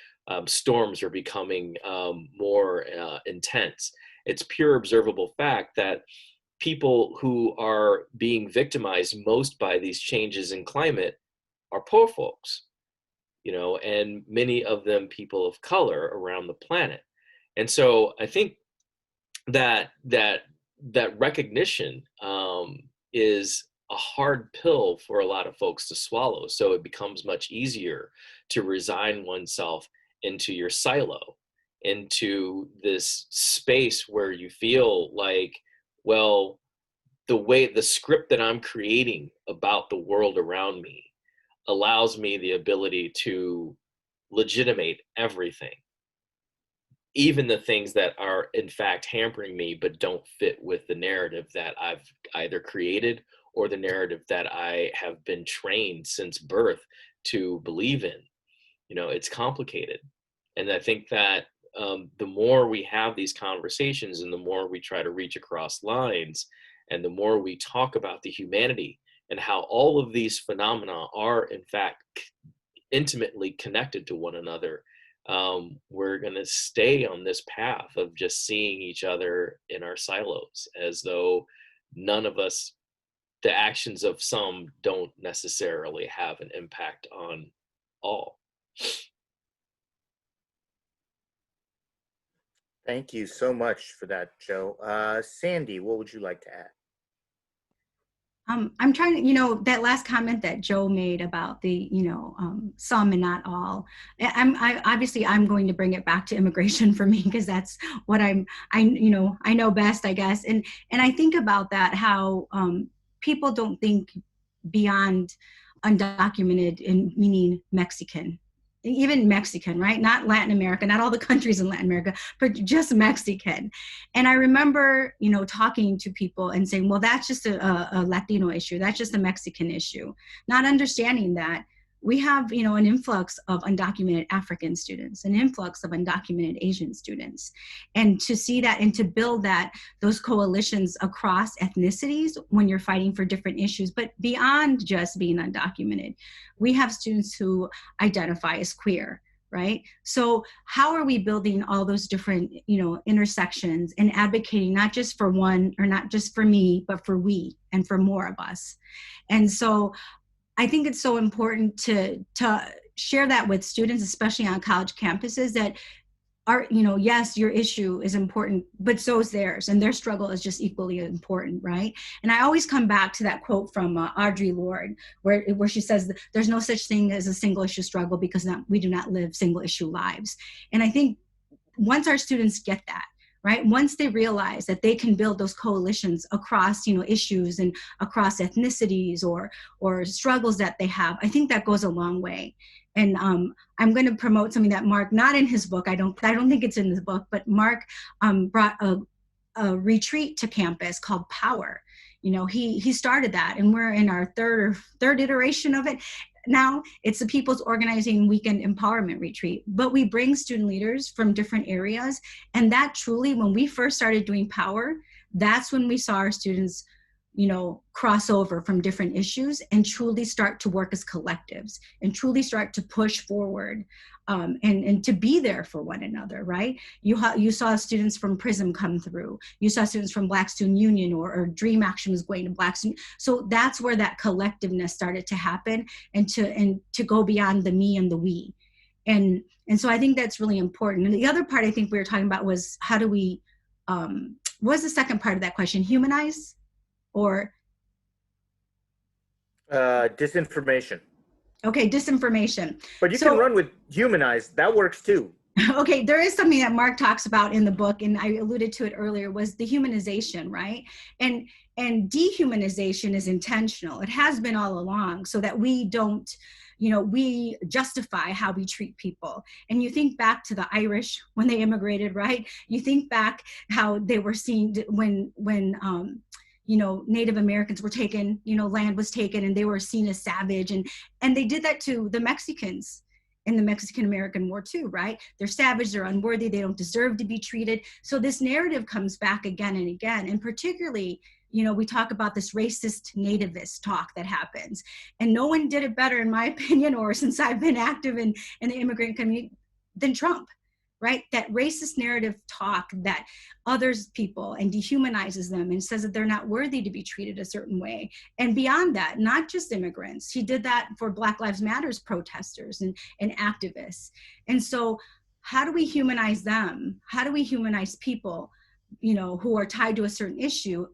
storms are becoming more intense. It's pure observable fact that people who are being victimized most by these changes in climate are poor folks, you know, and many of them people of color around the planet. And so I think that recognition is a hard pill for a lot of folks to swallow. So it becomes much easier to resign oneself into your silo, into this space where you feel like, well, the script that I'm creating about the world around me allows me the ability to legitimate everything, even the things that are in fact hampering me but don't fit with the narrative that I've either created or the narrative that I have been trained since birth to believe in. You know, it's complicated. And I think that the more we have these conversations and the more we try to reach across lines and the more we talk about the humanity and how all of these phenomena are in fact intimately connected to one another, we're going to stay on this path of just seeing each other in our silos as though none of us, the actions of some don't necessarily have an impact on all. Thank you so much for that, Joe. Sandy, what would you like to add? I'm trying to, that last comment that Joe made about the, some and not all. Obviously I'm going to bring it back to immigration for me because that's what I know best, I guess. And I think about that, how people don't think beyond undocumented, in meaning Mexican. Even Mexican, right? Not Latin America, not all the countries in Latin America, but just Mexican. And I remember, talking to people and saying, well, that's just a Latino issue. That's just a Mexican issue. Not understanding that we have, an influx of undocumented African students, an influx of undocumented Asian students. And to see that and to build those coalitions across ethnicities when you're fighting for different issues, but beyond just being undocumented, we have students who identify as queer, right? So how are we building all those different, intersections and advocating not just for one or not just for me, but for we and for more of us? And so I think it's so important to share that with students, especially on college campuses, that are, yes, your issue is important, but so is theirs, and their struggle is just equally important, right? And I always come back to that quote from Audre Lorde, where she says, there's no such thing as a single issue struggle because we do not live single issue lives. And I think once our students get that, right? Once they realize that they can build those coalitions across, issues and across ethnicities or struggles that they have, I think that goes a long way. And I'm going to promote something that Mark, not in his book, I don't think it's in the book, but Mark brought a retreat to campus called Power. He started that, and we're in our third iteration of it. Now it's the People's Organizing Weekend Empowerment Retreat, but we bring student leaders from different areas. And that truly, when we first started doing Power, that's when we saw our students, cross over from different issues and truly start to work as collectives and truly start to push forward and to be there for one another, right? You saw students from PRISM come through. You saw students from Black Student Union or Dream Action was going to Black Student. So that's where that collectiveness started to happen and to go beyond the me and the we. And so I think that's really important. And the other part I think we were talking about was how do we, what was the second part of that question? Humanize? Or disinformation. Okay, disinformation. But you can run with humanize. That works too. Okay, there is something that Mark talks about in the book, and I alluded to it earlier, was the humanization, right? And dehumanization is intentional. It has been all along, so that we don't, we justify how we treat people. And you think back to the Irish when they immigrated, right? You think back how they were seen when Native Americans were taken, land was taken, and they were seen as savage. And they did that to the Mexicans in the Mexican-American War too, right? They're savage, they're unworthy, they don't deserve to be treated. So this narrative comes back again and again. And particularly, we talk about this racist nativist talk that happens. And no one did it better, in my opinion, or since I've been active in the immigrant community, than Trump. Right? That racist narrative talk that others people and dehumanizes them and says that they're not worthy to be treated a certain way. And beyond that, not just immigrants. He did that for Black Lives Matters protesters and activists. And so how do we humanize them? How do we humanize people, who are tied to a certain issue?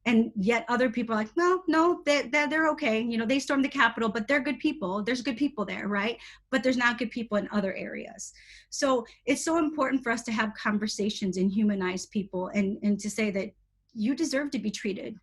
And yet other people are like, no, they're okay. They stormed the Capitol, but they're good people. There's good people there, right? But there's not good people in other areas. So it's so important for us to have conversations and humanize people and to say that you deserve to be treated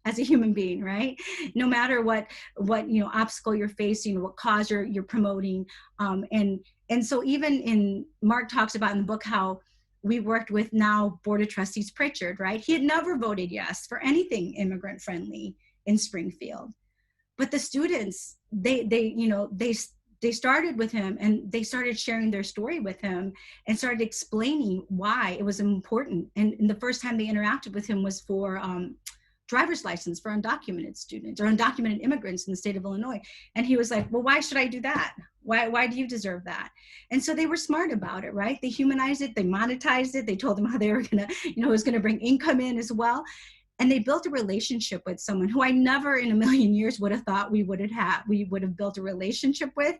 as a human being, right? No matter what obstacle you're facing, what cause you're promoting. And so even Mark talks about in the book how we worked with now Board of Trustees Pritchard, right? He had never voted yes for anything immigrant friendly in Springfield. But the students, they started with him and they started sharing their story with him and started explaining why it was important. And the first time they interacted with him was for driver's license for undocumented students or undocumented immigrants in the state of Illinois. And he was like, well, why should I do that? Why do you deserve that? And so they were smart about it, right? They humanized it, they monetized it. They told them how they were gonna, it was gonna bring income in as well. And they built a relationship with someone who I never in a million years would have thought we would have built a relationship with,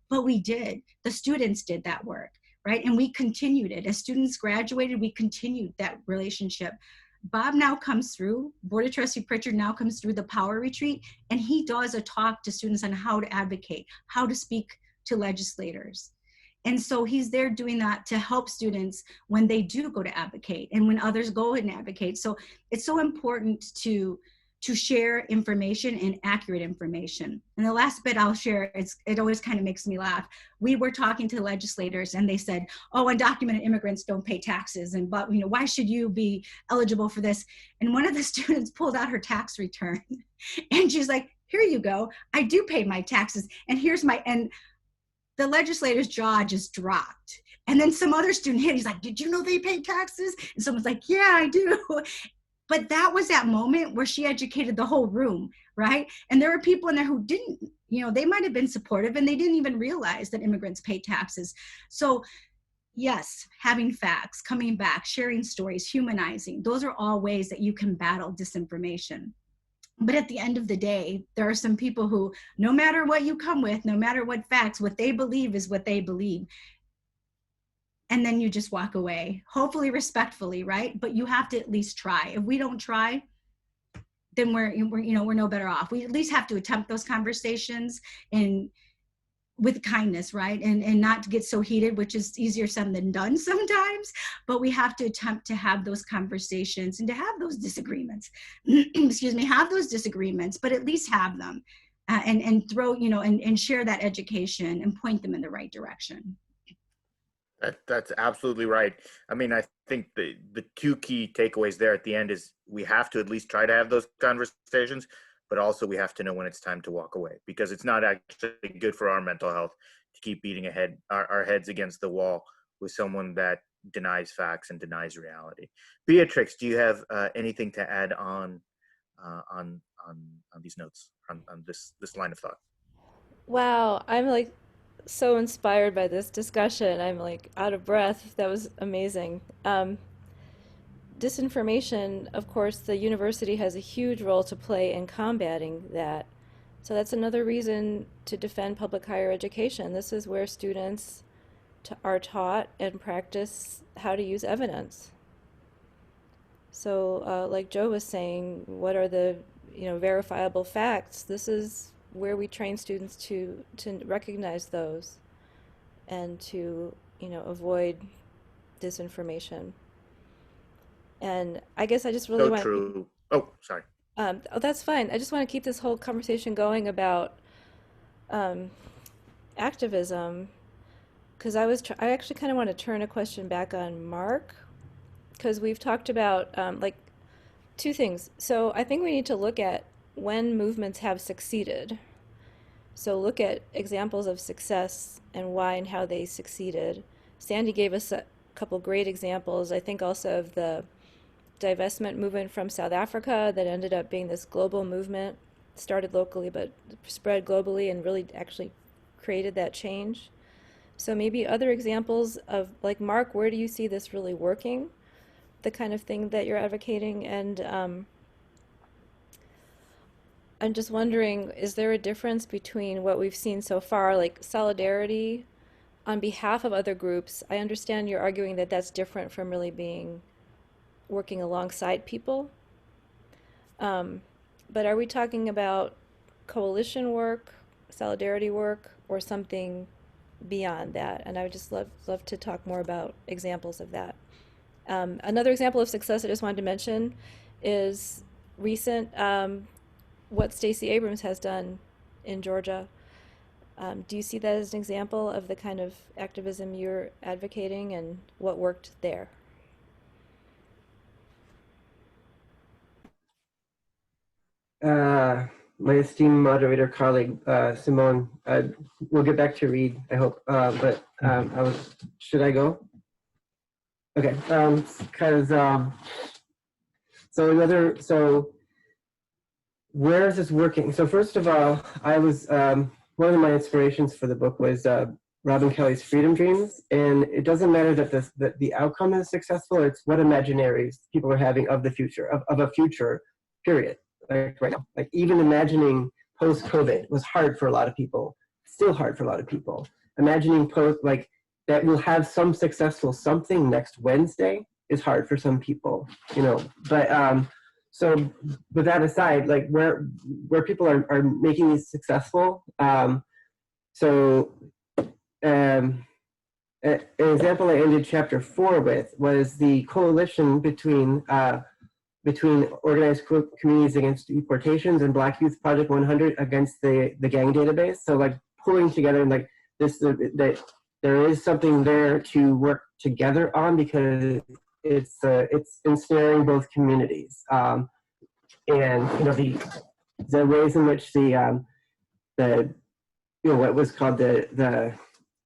but we did. The students did that work. right? And we continued it. As students graduated, we continued that relationship. Bob now comes through, Board of Trustee Pritchard now comes through the Power Retreat, and he does a talk to students on how to advocate, how to speak to legislators. And so he's there doing that to help students when they do go to advocate and when others go and advocate. So it's so important to share information and accurate information. And the last bit I'll share, it always kind of makes me laugh. We were talking to legislators and they said, oh, undocumented immigrants don't pay taxes, and but why should you be eligible for this? And one of the students pulled out her tax return and she's like, here you go, I do pay my taxes, and here's my, and the legislator's jaw just dropped. And then some other student hit, he's like, did you know they pay taxes? And someone's like, yeah, I do. But that was that moment where she educated the whole room, right? And there were people in there who didn't, they might have been supportive and they didn't even realize that immigrants pay taxes. So yes, having facts, coming back, sharing stories, humanizing, those are all ways that you can battle disinformation. But at the end of the day, there are some people who, no matter what you come with, no matter what facts, what they believe is what they believe. And then you just walk away, hopefully respectfully, right? But you have to at least try. If we don't try, then we're no better off. We at least have to attempt those conversations and with kindness, right? And not to get so heated, which is easier said than done sometimes, but we have to attempt to have those conversations and to have those disagreements, excuse me, have those disagreements, but at least have them and throw, and share that education and point them in the right direction. That's absolutely right. I mean, I think the two key takeaways there at the end is we have to at least try to have those conversations, but also we have to know when it's time to walk away, because it's not actually good for our mental health to keep beating our heads against the wall with someone that denies facts and denies reality. Beatrix, do you have anything to add on these notes, on this line of thought? Wow, I'm like so inspired by this discussion. I'm like out of breath. That was amazing. Disinformation, of course, the university has a huge role to play in combating that. So that's another reason to defend public higher education. This is where students are taught and practice how to use evidence. So like Joe was saying, what are the verifiable facts? This is where we train students to recognize those and to avoid disinformation. And I guess I just really want true. Oh, sorry. Oh, that's fine. I just want to keep this whole conversation going about activism, because I actually kind of want to turn a question back on Mark, because we've talked about like two things. So I think we need to look at when movements have succeeded. So look at examples of success and why and how they succeeded. Sandy gave us a couple great examples, I think also of the divestment movement from South Africa that ended up being this global movement, started locally but spread globally and really actually created that change. So maybe other examples of, like Mark, where do you see this really working, the kind of thing that you're advocating? And I'm just wondering, is there a difference between what we've seen so far, like solidarity on behalf of other groups? I understand you're arguing that that's different from really working alongside people. But are we talking about coalition work, solidarity work, or something beyond that? And I would just love to talk more about examples of that. Another example of success I just wanted to mention is recent what Stacey Abrams has done in Georgia. Do you see that as an example of the kind of activism you're advocating and what worked there? My esteemed moderator colleague, Simone, we'll get back to Reed, I hope, but should I go? Okay, so where is this working? So first of all, I was, one of my inspirations for the book was Robin Kelly's Freedom Dreams, and it doesn't matter that the outcome is successful, it's what imaginaries people are having of the future, of a future period. Like right now, like even imagining post-COVID was hard for a lot of people, still hard for a lot of people. Imagining that we'll have some successful something next Wednesday is hard for some people, you know. But so with that aside, like where people are making these successful, an example I ended chapter 4 with was the coalition between organized communities against deportations and Black Youth Project 100 against the gang database. So like pulling together and like this, that there is something there to work together on, because it's ensnaring both communities. And you know the ways in which the what was called the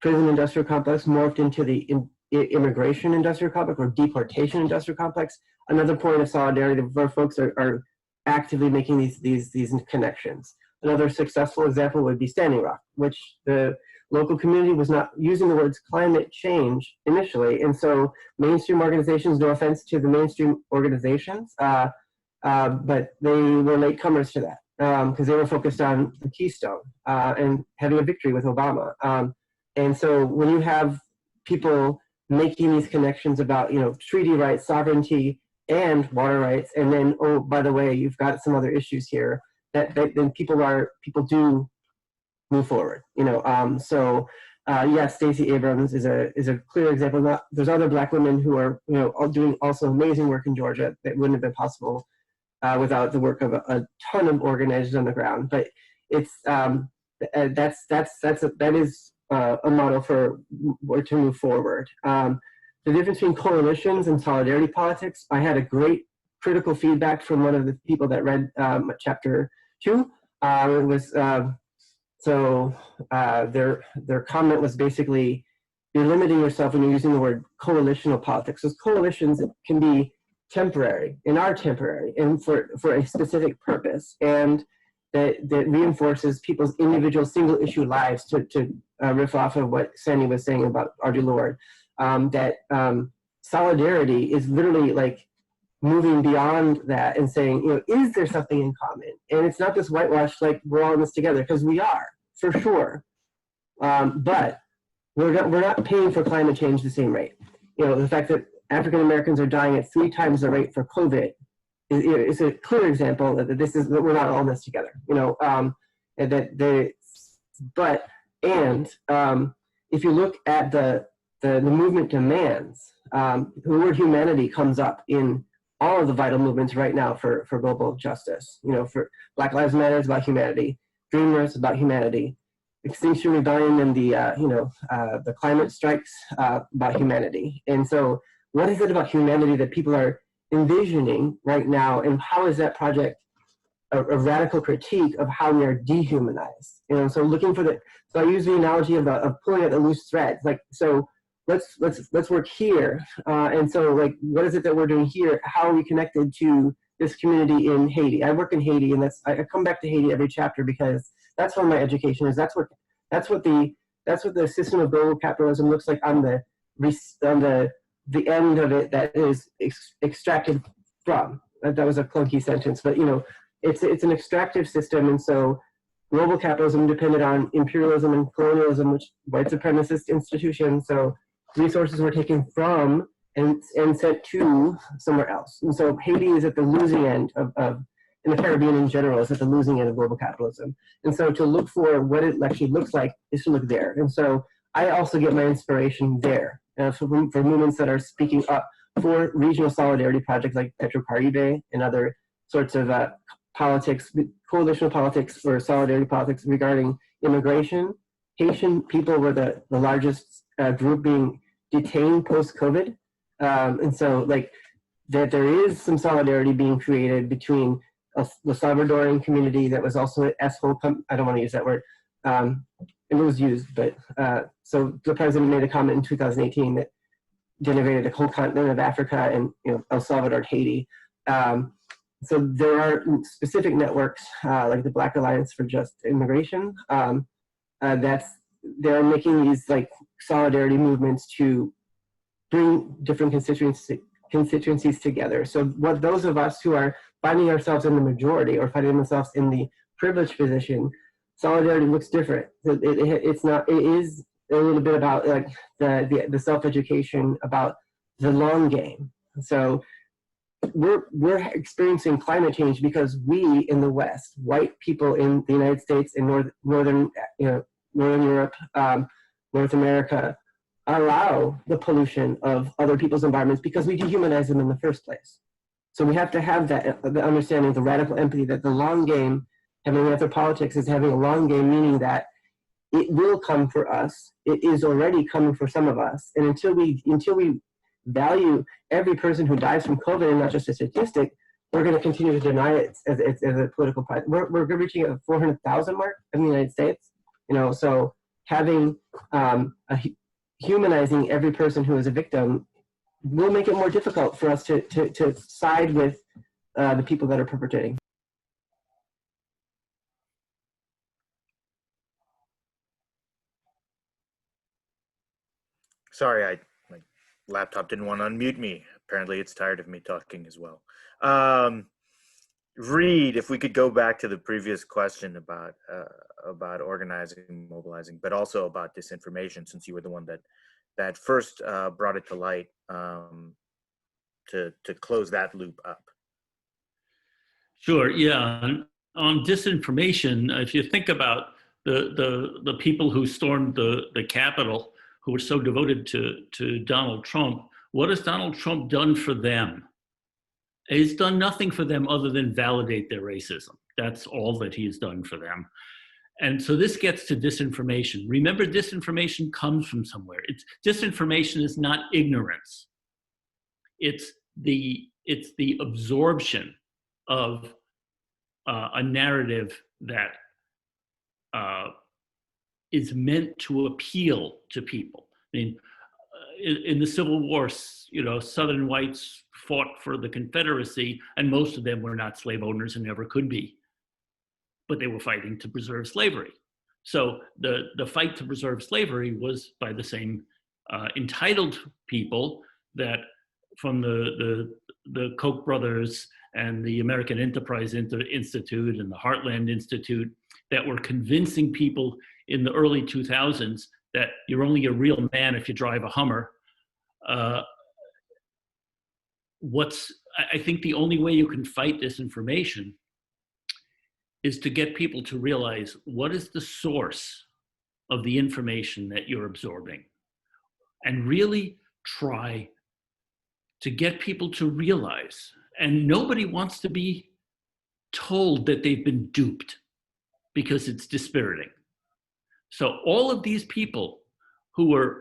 prison industrial complex morphed into the immigration industrial complex or deportation industrial complex. Another point of solidarity where folks are actively making these connections. Another successful example would be Standing Rock, which the local community was not using the words climate change initially, and so mainstream organizations, no offense to the mainstream organizations, but they were latecomers to that because they were focused on the Keystone and having a victory with Obama. And so when you have people making these connections about, you know, treaty rights, sovereignty, and water rights, and then, oh, by the way, you've got some other issues here, that then people do move forward, you know. Yes, Stacey Abrams is a clear example. There's other Black women who are, you know, doing also amazing work in Georgia that wouldn't have been possible without the work of a ton of organizers on the ground. But it's that is a model for where to move forward. The difference between coalitions and solidarity politics, I had a great critical feedback from one of the people that read chapter 2. It was their comment was basically, you're limiting yourself when you're using the word coalitional politics. Those coalitions can be temporary and are temporary and for a specific purpose, and that reinforces people's individual single issue lives, to riff off of what Sandy was saying about Audre Lorde. That solidarity is literally like moving beyond that and saying, you know, is there something in common? And it's not this whitewash, like we're all in this together, because we are, for sure. But we're not paying for climate change the same rate. You know, the fact that African Americans are dying at 3 times the rate for COVID is a clear example that that we're not all in this together. You know, and if you look at the movement demands, the word humanity comes up in all of the vital movements right now for global justice. You know, for Black Lives Matter is about humanity, Dreamers about humanity, Extinction Rebellion and the climate strikes about humanity. And so what is it about humanity that people are envisioning right now, and how is that project a radical critique of how we are dehumanized? You know, so looking for so I use the analogy of pulling at the loose threads. Like, so let's work here. And so, like, what is it that we're doing here? How are we connected to this community in Haiti? I work in Haiti, and I come back to Haiti every chapter because that's where my education is. That's what the system of global capitalism looks like on the end of it that is extracted from. That was a clunky sentence, but you know, it's an extractive system, and so global capitalism depended on imperialism and colonialism, which white supremacist institutions. So resources were taken from and sent to somewhere else. And so Haiti is at the losing end of and the Caribbean in general is at the losing end of global capitalism. And so to look for what it actually looks like is to look there. And so I also get my inspiration there for movements that are speaking up for regional solidarity projects like Petrocaribe and other sorts of politics, coalitional politics or solidarity politics regarding immigration. Haitian people were the largest group being detained post-COVID. And so like that there is some solidarity being created between the Salvadoran community that was also I don't want to use that word. It was used, but so the president made a comment in 2018 that denigrated the whole continent of Africa and, you know, El Salvador, Haiti. So there are specific networks like the Black Alliance for Just Immigration they're making these like solidarity movements to bring different constituencies together. So what those of us who are finding ourselves in the majority or finding themselves in the privileged position, solidarity looks different. It is a little bit about like the self-education about the long game. So we're experiencing climate change because we in the West, white people in the United States and northern Europe, North America, allow the pollution of other people's environments because we dehumanize them in the first place. So we have to have that the understanding of the radical empathy that the long game, having anthropolitics is having a long game, meaning that it will come for us. It is already coming for some of us, and until we value every person who dies from COVID and not just a statistic, we're going to continue to deny it as a political prize. We're reaching a 400,000 mark in the United States, so having humanizing every person who is a victim will make it more difficult for us to side with the people that are perpetrating. Sorry, my laptop didn't want to unmute me. Apparently it's tired of me talking as well. Reed, if we could go back to the previous question about organizing, mobilizing, but also about disinformation, since you were the one that first brought it to light, to close that loop up. Sure, yeah. On disinformation, if you think about the people who stormed the Capitol, who were so devoted to Donald Trump, what has Donald Trump done for them? He's done nothing for them other than validate their racism. That's all that he's done for them. And so this gets to disinformation. Remember, disinformation comes from somewhere. Disinformation is not ignorance. It's the absorption of a narrative that is meant to appeal to people. I mean, in the Civil War, Southern whites fought for the Confederacy, and most of them were not slave owners and never could be, but they were fighting to preserve slavery. So the fight to preserve slavery was by the same entitled people that from the Koch brothers and the American Enterprise Institute and the Heartland Institute that were convincing people in the early 2000s that you're only a real man if you drive a Hummer. I think the only way you can fight disinformation is to get people to realize what is the source of the information that you're absorbing, and really try to get people to realize. And nobody wants to be told that they've been duped because it's dispiriting. So all of these people who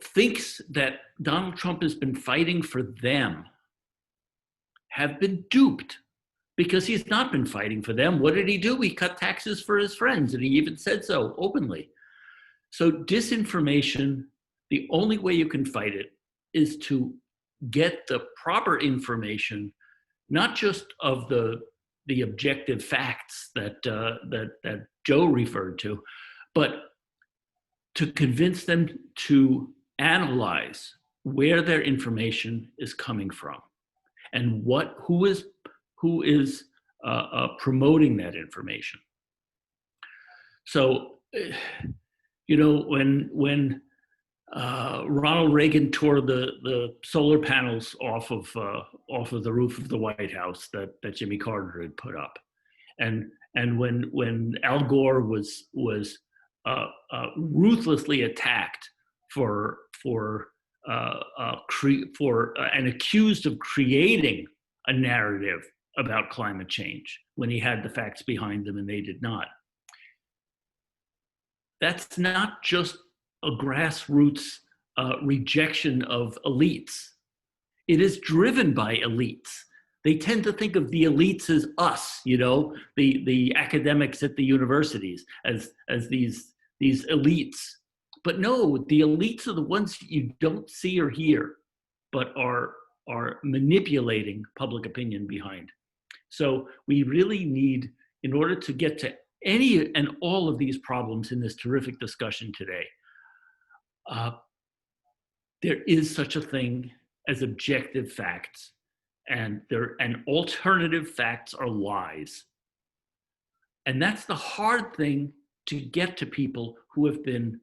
thinks that Donald Trump has been fighting for them have been duped, because he's not been fighting for them. What did he do? He cut taxes for his friends, and he even said so openly. So disinformation, the only way you can fight it is to get the proper information, not just of the objective facts that Joe referred to, but to convince them to analyze where their information is coming from and who is promoting that information. So, when Ronald Reagan tore the solar panels off of the roof of the White House that Jimmy Carter had put up, and when Al Gore was ruthlessly attacked and accused of creating a narrative about climate change when he had the facts behind them and they did not. That's not just a grassroots rejection of elites. It is driven by elites. They tend to think of the elites as us, the academics at the universities as these elites. But no, the elites are the ones you don't see or hear, but are manipulating public opinion behind. So we really need, in order to get to any and all of these problems in this terrific discussion today, there is such a thing as objective facts, and alternative facts are lies. And that's the hard thing to get to people who have been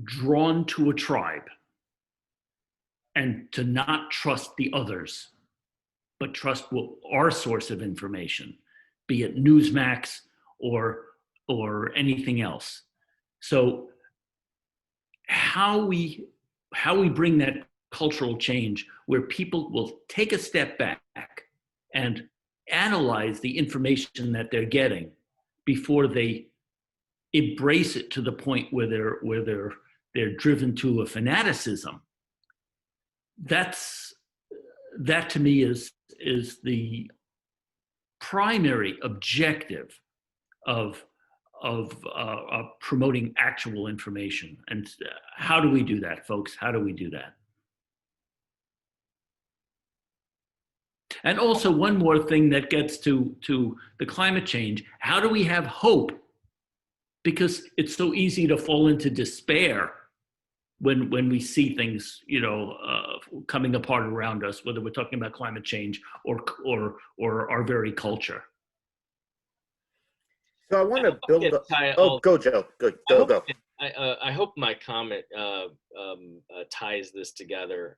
drawn to a tribe, and to not trust the others, but trust our source of information, be it Newsmax or anything else. So how we bring that cultural change where people will take a step back and analyze the information that they're getting before they embrace it to the point where they're driven to a fanaticism. That to me is the primary objective of promoting actual information. And how do we do that, folks? How do we do that? And also, one more thing that gets to the climate change: how do we have hope? Because it's so easy to fall into despair when we see things, coming apart around us, whether we're talking about climate change or our very culture. So I want to build up. Oh, go, Joe. Go. I hope my comment ties this together.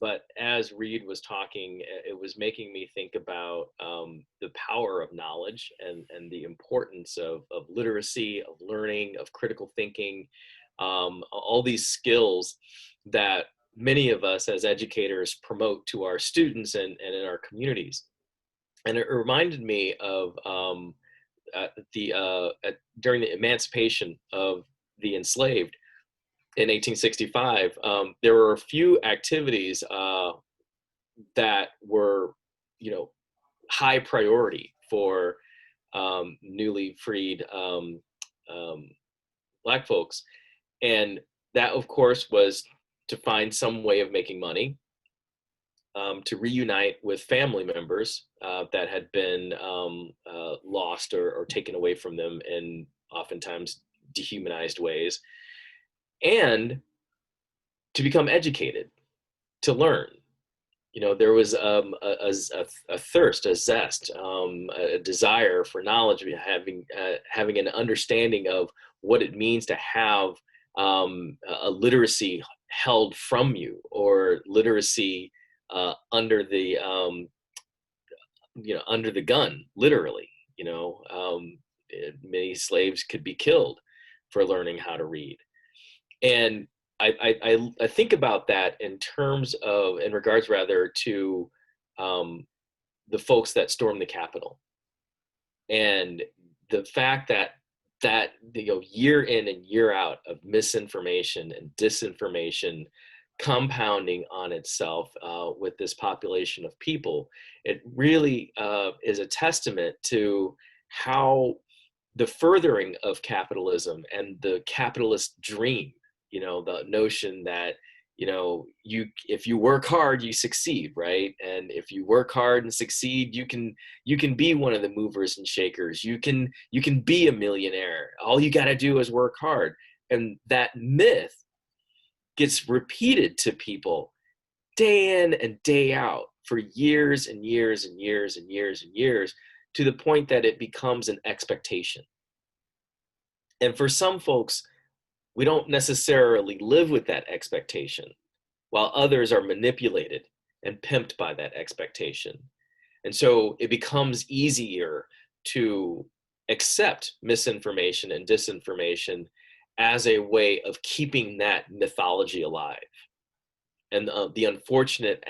But as Reed was talking, it was making me think about the power of knowledge and the importance of literacy, of learning, of critical thinking, all these skills that many of us as educators promote to our students and in our communities. And it reminded me of during the emancipation of the enslaved in 1865, there were a few activities that were, high priority for newly freed Black folks. And that, of course, was to find some way of making money, to reunite with family members that had been lost or taken away from them in oftentimes dehumanized ways, and to become educated, to learn. There was a thirst, a zest, a desire for knowledge, having an understanding of what it means to have a literacy held from you, or literacy under the under the gun, literally. Many slaves could be killed for learning how to read. And I think about that in regards to the folks that stormed the Capitol, and the fact that year in and year out of misinformation and disinformation compounding on itself with this population of people, it really is a testament to how the furthering of capitalism and the capitalist dream, the notion that, if you work hard, you succeed, right? And if you work hard and succeed, you can be one of the movers and shakers. You can be a millionaire. All you got to do is work hard. And that myth gets repeated to people day in and day out for years and years and years and years and years, to the point that it becomes an expectation. And for some folks, we don't necessarily live with that expectation, while others are manipulated and pimped by that expectation. And so it becomes easier to accept misinformation and disinformation as a way of keeping that mythology alive. And the unfortunate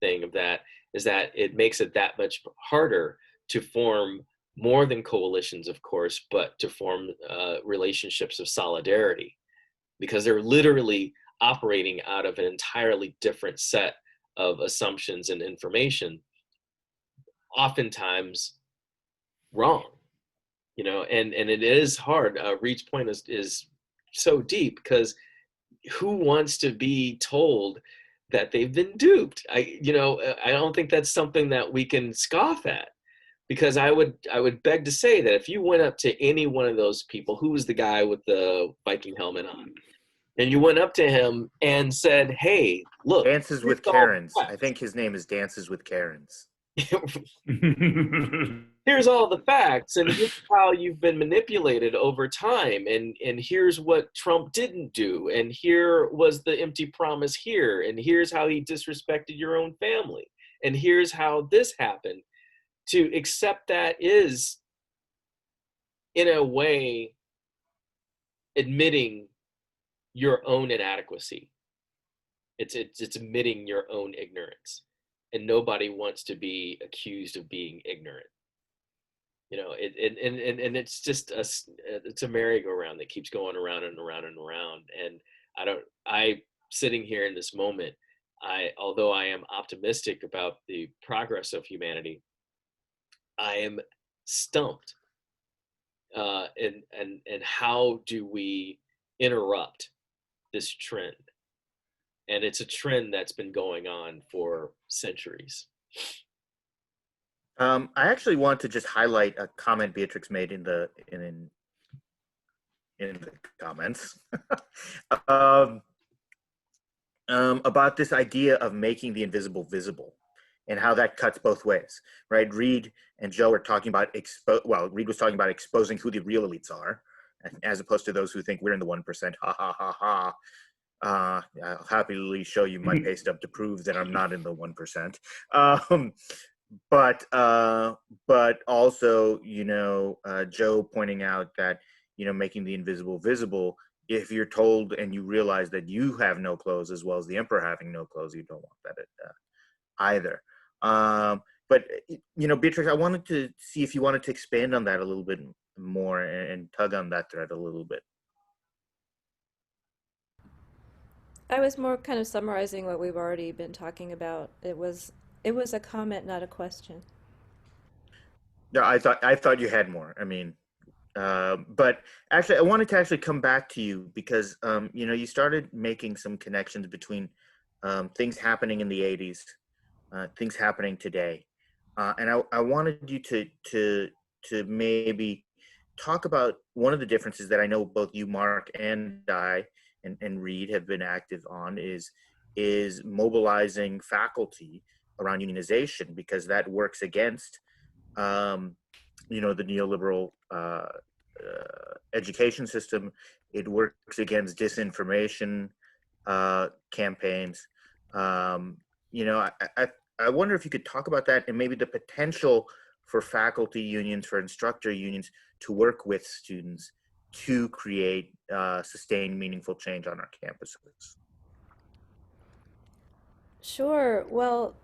thing of that is that it makes it that much harder to form more than coalitions, of course, but to form relationships of solidarity, because they're literally operating out of an entirely different set of assumptions and information, oftentimes wrong. And it is hard. Reed's point is so deep, because who wants to be told that they've been duped? I don't think that's something that we can scoff at, because I would beg to say that if you went up to any one of those people, who was the guy with the Viking helmet on, and you went up to him and said, "Hey, look, Dances with Karens." I think his name is Dances with Karens. Here's all the facts, and here's how you've been manipulated over time, and here's what Trump didn't do, and here was the empty promise here, and here's how he disrespected your own family, and here's how this happened. To accept that is, in a way, admitting your own inadequacy. It's admitting your own ignorance, and nobody wants to be accused of being ignorant. You know, and it's just it's a merry-go-round that keeps going around and around and around. And I sitting here in this moment, although I am optimistic about the progress of humanity, I am stumped. And how do we interrupt this trend? And it's a trend that's been going on for centuries. I actually want to just highlight a comment Beatrix made in the comments about this idea of making the invisible visible, and how that cuts both ways, right? Reed and Joe are talking about Reed was talking about exposing who the real elites are, as opposed to those who think we're in the 1%. Ha ha ha ha. I'll happily show you my pay stub to prove that I'm not in the 1%. But also, you know, Joe pointing out that, you know, making the invisible visible, if you're told and you realize that you have no clothes as well as the emperor having no clothes, you don't want that either. But, you know, Beatrix, I wanted to see if you wanted to expand on that a little bit more and tug on that thread a little bit. I was more kind of summarizing what we've already been talking about. It was a comment, not a question. Yeah, I thought you had more. I mean, but actually, I wanted to actually come back to you because you know, you started making some connections between things happening in the 80s, things happening today, and I wanted you to maybe talk about one of the differences that I know both you, Mark, and I and Reed have been active on is mobilizing faculty around unionization, because that works against you know, the neoliberal education system. It works against disinformation campaigns. You know, I wonder if you could talk about that and maybe the potential for faculty unions, for instructor unions to work with students to create sustained, meaningful change on our campuses. Sure. Well,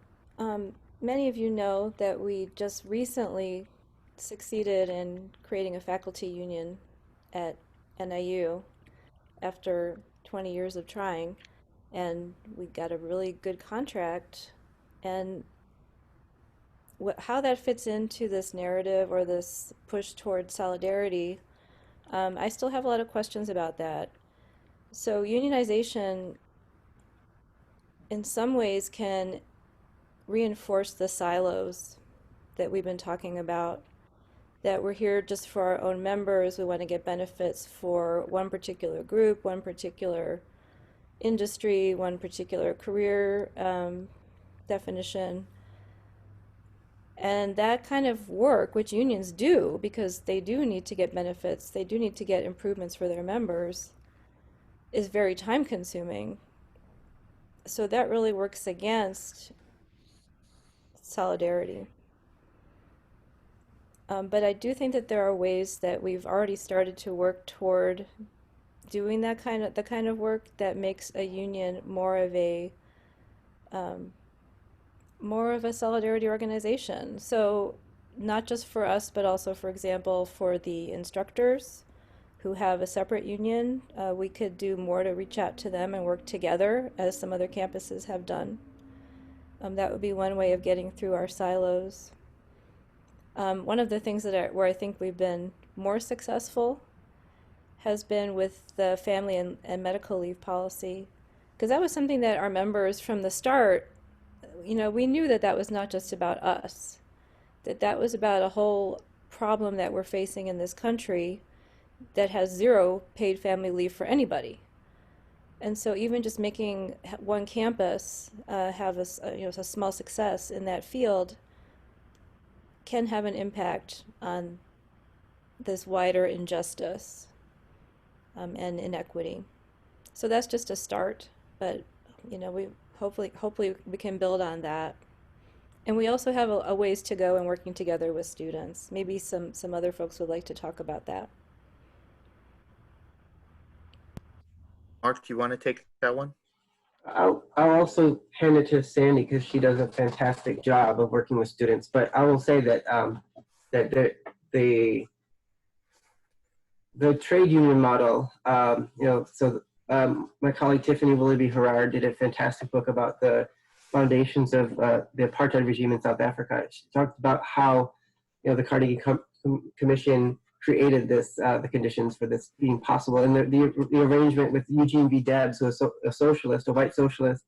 many of you know that we just recently succeeded in creating a faculty union at NIU after 20 years of trying, and we got a really good contract. And how that fits into this narrative or this push toward solidarity, I still have a lot of questions about that. So unionization in some ways can reinforce the silos that we've been talking about, that we're here just for our own members. We want to get benefits for one particular group, one particular industry, one particular career definition. And that kind of work, which unions do, because they do need to get benefits, they do need to get improvements for their members, is very time consuming. So that really works against solidarity. But I do think that there are ways that we've already started to work toward doing the kind of work that makes a union more of a solidarity organization. So not just for us, but also, for example, for the instructors who have a separate union, we could do more to reach out to them and work together, as some other campuses have done. That would be one way of getting through our silos. One of the things where I think we've been more successful has been with the family and medical leave policy, because that was something that our members from the start, you know, we knew that that was not just about us, that was about a whole problem that we're facing in this country that has zero paid family leave for anybody. And so even just making one campus have a small success in that field can have an impact on this wider injustice and inequity. So that's just a start, but we hopefully we can build on that. And we also have a ways to go in working together with students. Maybe some other folks would like to talk about that. Mark, do you want to take that one? I'll also hand it to Sandy because she does a fantastic job of working with students. But I will say that that the trade union model, my colleague Tiffany Willoughby-Herrard did a fantastic book about the foundations of the apartheid regime in South Africa. She talked about how the Carnegie Commission created the conditions for this being possible, and the arrangement with Eugene V. Debs, who was a socialist, a white socialist,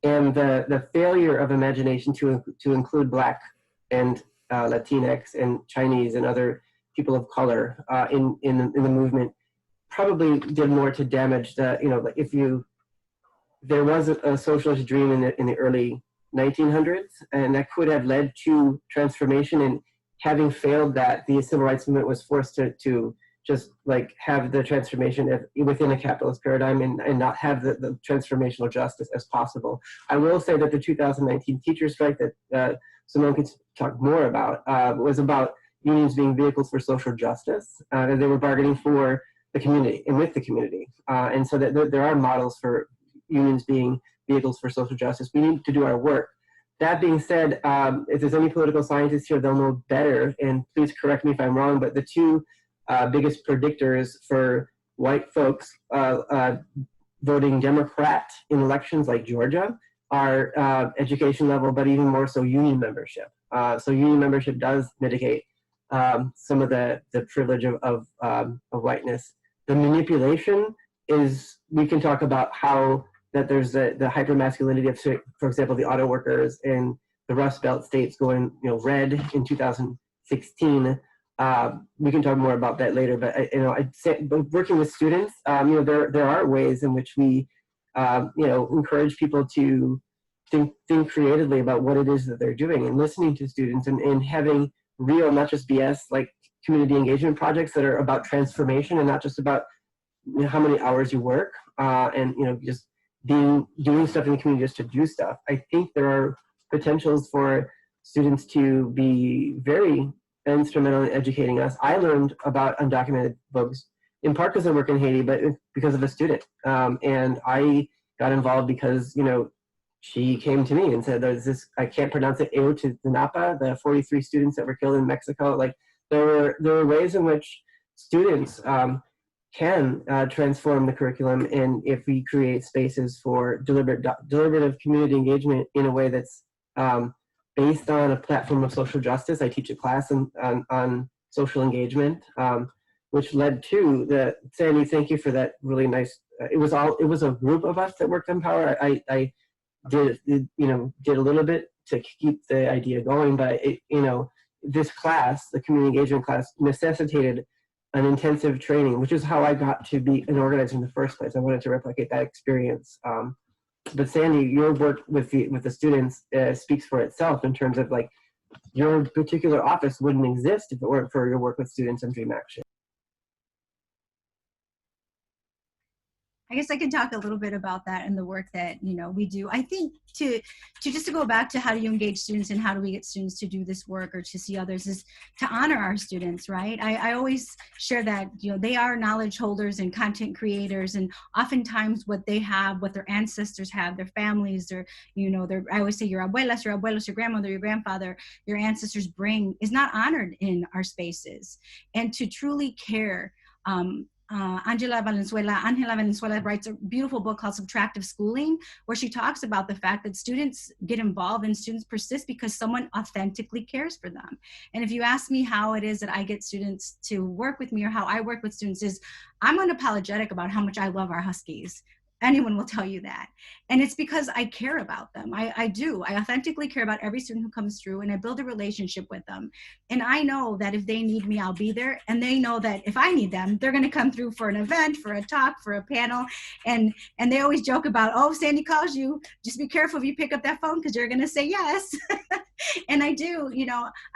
and the failure of imagination to include Black and Latinx and Chinese and other people of color in the movement probably did more to damage there was a socialist dream in the early 1900s, and that could have led to transformation. And having failed that, the civil rights movement was forced to just have the transformation within a capitalist paradigm and not have the transformational justice as possible. I will say that the 2019 teacher strike that Simone could talk more about was about unions being vehicles for social justice, and they were bargaining for the community and with the community. And so that there are models for unions being vehicles for social justice. We need to do our work. That being said, if there's any political scientists here, they'll know better, and please correct me if I'm wrong, but the two biggest predictors for white folks voting Democrat in elections like Georgia are education level, but even more so union membership. So union membership does mitigate some of the privilege of whiteness. The manipulation is, we can talk about how that there's the hypermasculinity of, for example, the auto workers in the Rust Belt states going red in 2016. We can talk more about that later, but I'd say, working with students, there are ways in which we encourage people to think creatively about what it is that they're doing, and listening to students and having real, not just BS, like community engagement projects that are about transformation and not just about how many hours you work and just doing stuff in the community just to do stuff. I think there are potentials for students to be very instrumental in educating us. I learned about undocumented folks in part because I work in Haiti, but because of a student. And I got involved because, she came to me and said, there's this, I can't pronounce it, Ayotzinapa, the 43 students that were killed in Mexico. Like there were ways in which students can transform the curriculum, and if we create spaces for deliberative community engagement in a way that's based on a platform of social justice. I teach a class on social engagement, which led to Sandy, thank you for that really nice, it was a group of us that worked on power. I did a little bit to keep the idea going, but this class, the community engagement class, necessitated an intensive training, which is how I got to be an organizer in the first place. I wanted to replicate that experience. But Sandy, your work with the students speaks for itself in terms of your particular office wouldn't exist if it weren't for your work with students and Dream Action. I guess I can talk a little bit about that and the work that we do. I think to go back to how do you engage students and how do we get students to do this work or to see others is to honor our students, right? I always share that they are knowledge holders and content creators, and oftentimes what they have, what their ancestors have, their families, or I always say your abuelas, your abuelos, your grandmother, your grandfather, your ancestors bring is not honored in our spaces. And to truly care. Angela Valenzuela writes a beautiful book called Subtractive Schooling, where she talks about the fact that students get involved and students persist because someone authentically cares for them. And if you ask me how it is that I get students to work with me or how I work with students is I'm unapologetic about how much I love our Huskies. Anyone will tell you that. And it's because I care about them. I do. I authentically care about every student who comes through, and I build a relationship with them. And I know that if they need me, I'll be there. And they know that if I need them, they're going to come through for an event, for a talk, for a panel. And they always joke about, oh, Sandy calls you, just be careful if you pick up that phone because you're going to say yes. And I do,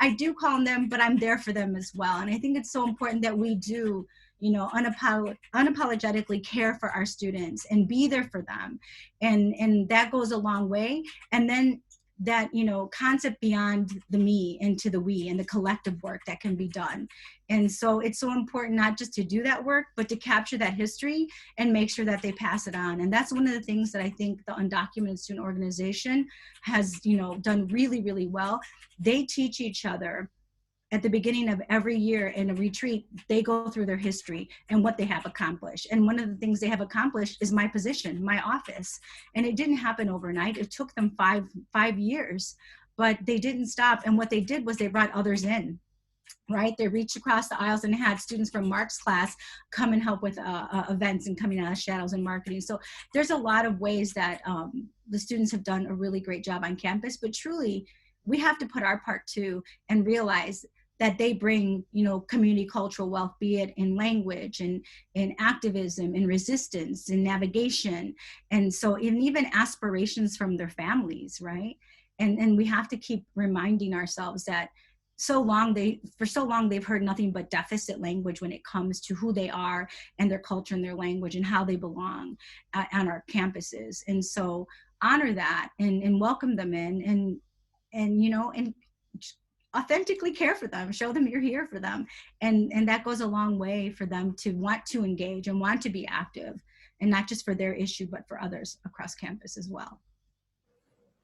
I do call them, but I'm there for them as well. And I think it's so important that we do, unapologetically care for our students and be there for them. And that goes a long way. And then that, concept beyond the me into the we and the collective work that can be done. And so it's so important not just to do that work, but to capture that history and make sure that they pass it on. And that's one of the things that I think the Undocumented Student Organization has, done really, really well. They teach each other at the beginning of every year in a retreat. They go through their history and what they have accomplished. And one of the things they have accomplished is my position, my office. And it didn't happen overnight. It took them five years, but they didn't stop. And what they did was they brought others in, right? They reached across the aisles and had students from Mark's class come and help with events and coming out of shadows and marketing. So there's a lot of ways that the students have done a really great job on campus, but truly we have to put our part too and realize that they bring, community cultural wealth, be it in language and in activism, in resistance, in navigation. And so, and even aspirations from their families, right? And we have to keep reminding ourselves that for so long they've heard nothing but deficit language when it comes to who they are and their culture and their language and how they belong on our campuses. And so honor that and welcome them in and authentically care for them, show them you're here for them. And that goes a long way for them to want to engage and want to be active, and not just for their issue, but for others across campus as well.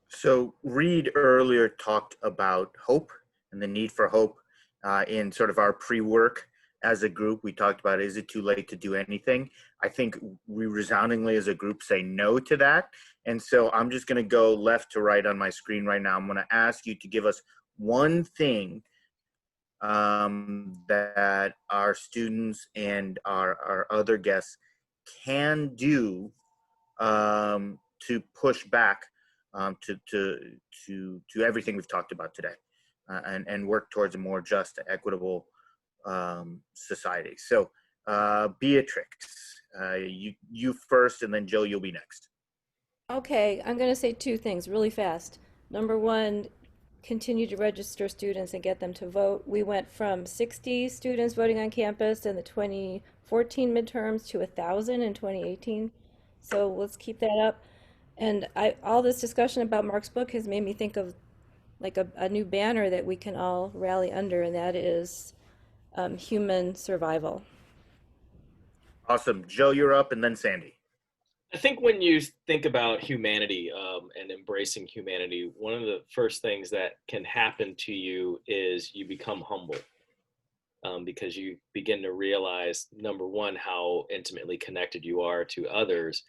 So Reed earlier talked about hope and the need for hope in sort of our pre-work as a group. We talked about, is it too late to do anything? I think we resoundingly as a group say no to that. And so I'm just going to go left to right on my screen right now. I'm going to ask you to give us one thing that our students and our other guests can do to push back to everything we've talked about today, and work towards a more just, equitable society. So Beatrix, you first, and then Jill, you'll be next. Okay, I'm going to say two things really fast. Number one, continue to register students and get them to vote. We went from 60 students voting on campus in the 2014 midterms to 1,000 in 2018. So let's keep that up. And all this discussion about Mark's book has made me think of like a new banner that we can all rally under, and that is human survival. Awesome. Joe, you're up, and then Sandy. I think when you think about humanity and embracing humanity, one of the first things that can happen to you is you become humble, because you begin to realize, number one, how intimately connected you are to others.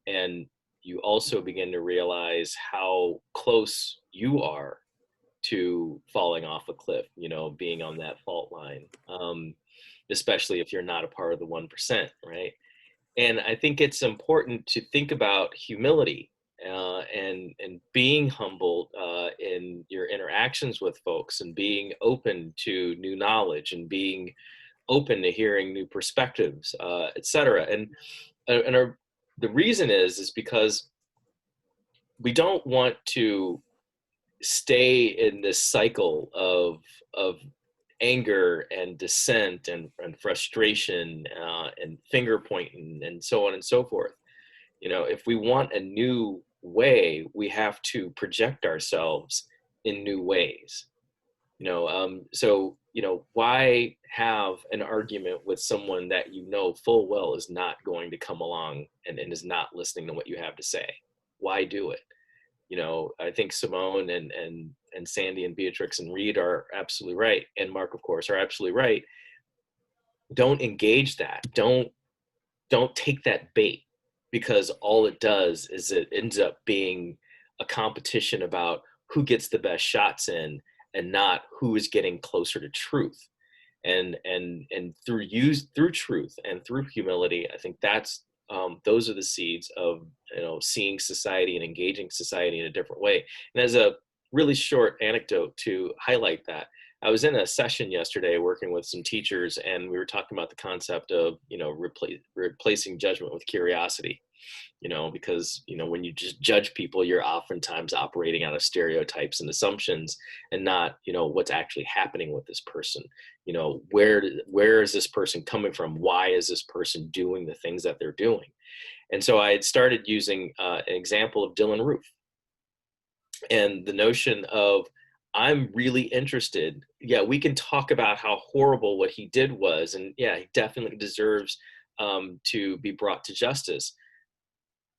And you also begin to realize how close you are to falling off a cliff, being on that fault line, especially if you're not a part of the 1%, right? And I think it's important to think about humility and being humble in your interactions with folks, and being open to new knowledge, and being open to hearing new perspectives, et cetera. And the reason is because we don't want to stay in this cycle of anger and dissent and frustration and finger pointing and so on and so forth. If we want a new way, we have to project ourselves in new ways. So why have an argument with someone that full well is not going to come along and is not listening to what you have to say? Why do it? I think Simone and Sandy and Beatrix and Reed are absolutely right, and Mark, of course, are absolutely right. Don't engage that. Don't take that bait, because all it does is it ends up being a competition about who gets the best shots in, and not who is getting closer to truth. And through truth and through humility, I think that's those are the seeds of, seeing society and engaging society in a different way. And as a really short anecdote to highlight that, I was in a session yesterday working with some teachers, and we were talking about the concept of, replacing judgment with curiosity. Because, when you just judge people, you're oftentimes operating out of stereotypes and assumptions and not, what's actually happening with this person. Where is this person coming from? Why is this person doing the things that they're doing? And so I had started using an example of Dylan Roof and the notion of, I'm really interested. Yeah, we can talk about how horrible what he did was, and yeah, he definitely deserves to be brought to justice.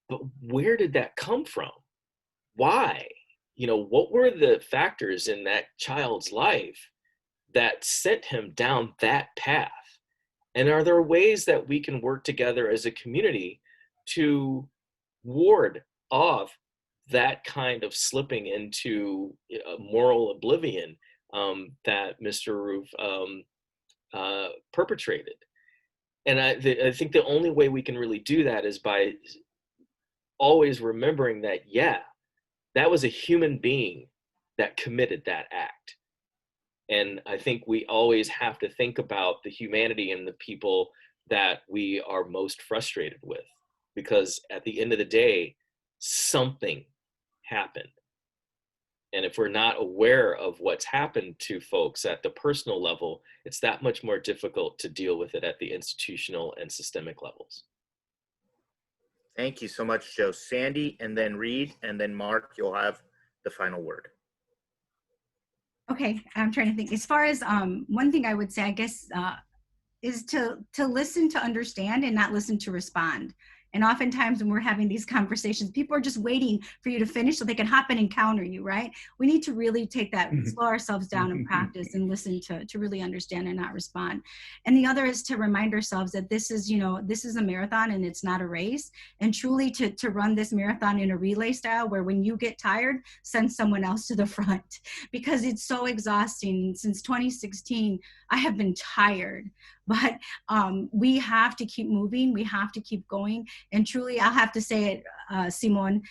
But where did that come from? Why? What were the factors in that child's life that sent him down that path? And are there ways that we can work together as a community to ward off that kind of slipping into moral oblivion that Mr. Roof perpetrated? And I think the only way we can really do that is by always remembering that, yeah, that was a human being that committed that act. And I think we always have to think about the humanity in the people that we are most frustrated with, because at the end of the day, something happened. And if we're not aware of what's happened to folks at the personal level, it's that much more difficult to deal with it at the institutional and systemic levels. Thank you so much, Joe. Sandy, and then Reed, and then Mark, you'll have the final word. Okay, I'm trying to think. As far as one thing I would say, I guess, is to listen to understand and not listen to respond. And oftentimes when we're having these conversations, people are just waiting for you to finish so they can hop in and counter you, right? We need to really take that, slow ourselves down and practice and listen to really understand and not respond. And the other is to remind ourselves that this is a marathon and it's not a race. And truly to run this marathon in a relay style where when you get tired, send someone else to the front, because it's so exhausting. Since 2016, I have been tired, but we have to keep moving. We have to keep going. And truly, I'll have to say it, Simon,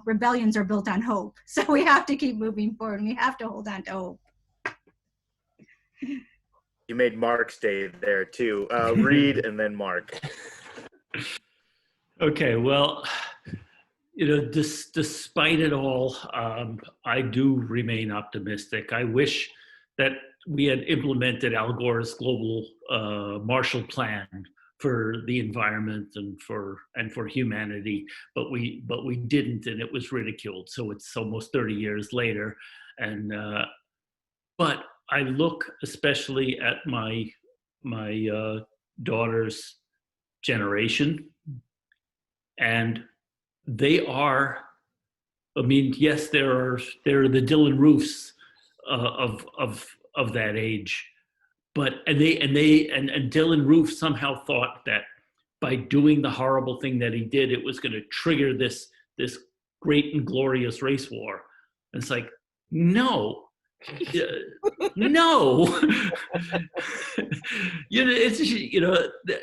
rebellions are built on hope. So we have to keep moving forward. We have to hold on to hope. You made Mark stay there too. Reed and then Mark. Okay, well, despite it all, I do remain optimistic. I wish that we had implemented Al Gore's global Marshall Plan for the environment and for humanity, but we didn't, and it was ridiculed. So it's almost 30 years later, and but I look especially at my daughter's generation, and they are. I mean, yes, there are the Dylan Roofs of that age. But and Dylan Roof somehow thought that by doing the horrible thing that he did, it was going to trigger this great and glorious race war. And it's like, no, no.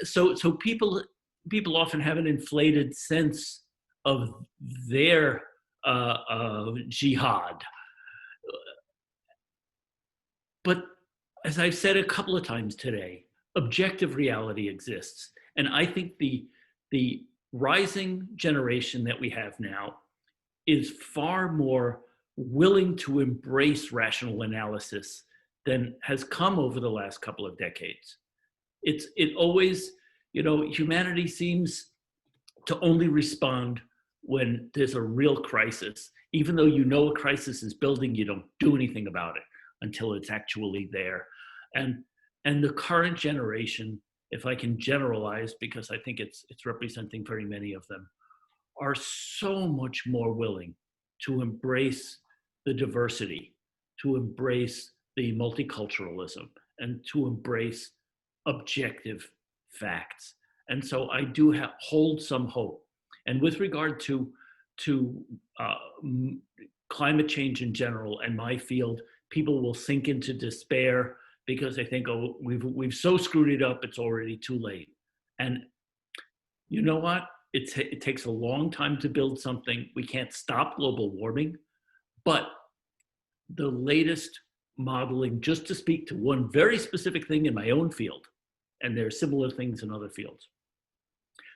So people often have an inflated sense of their jihad, but as I've said a couple of times today, objective reality exists. And I think the rising generation that we have now is far more willing to embrace rational analysis than has come over the last couple of decades. It always, humanity seems to only respond when there's a real crisis. Even though a crisis is building, you don't do anything about it until it's actually there. And the current generation, if I can generalize, because I think it's representing very many of them, are so much more willing to embrace the diversity, to embrace the multiculturalism, and to embrace objective facts. And so I do hold some hope. And with regard to climate change in general and my field, people will sink into despair because they think, oh, we've so screwed it up, it's already too late. And you know what? it takes a long time to build something. We can't stop global warming, but the latest modeling, just to speak to one very specific thing in my own field, and there are similar things in other fields.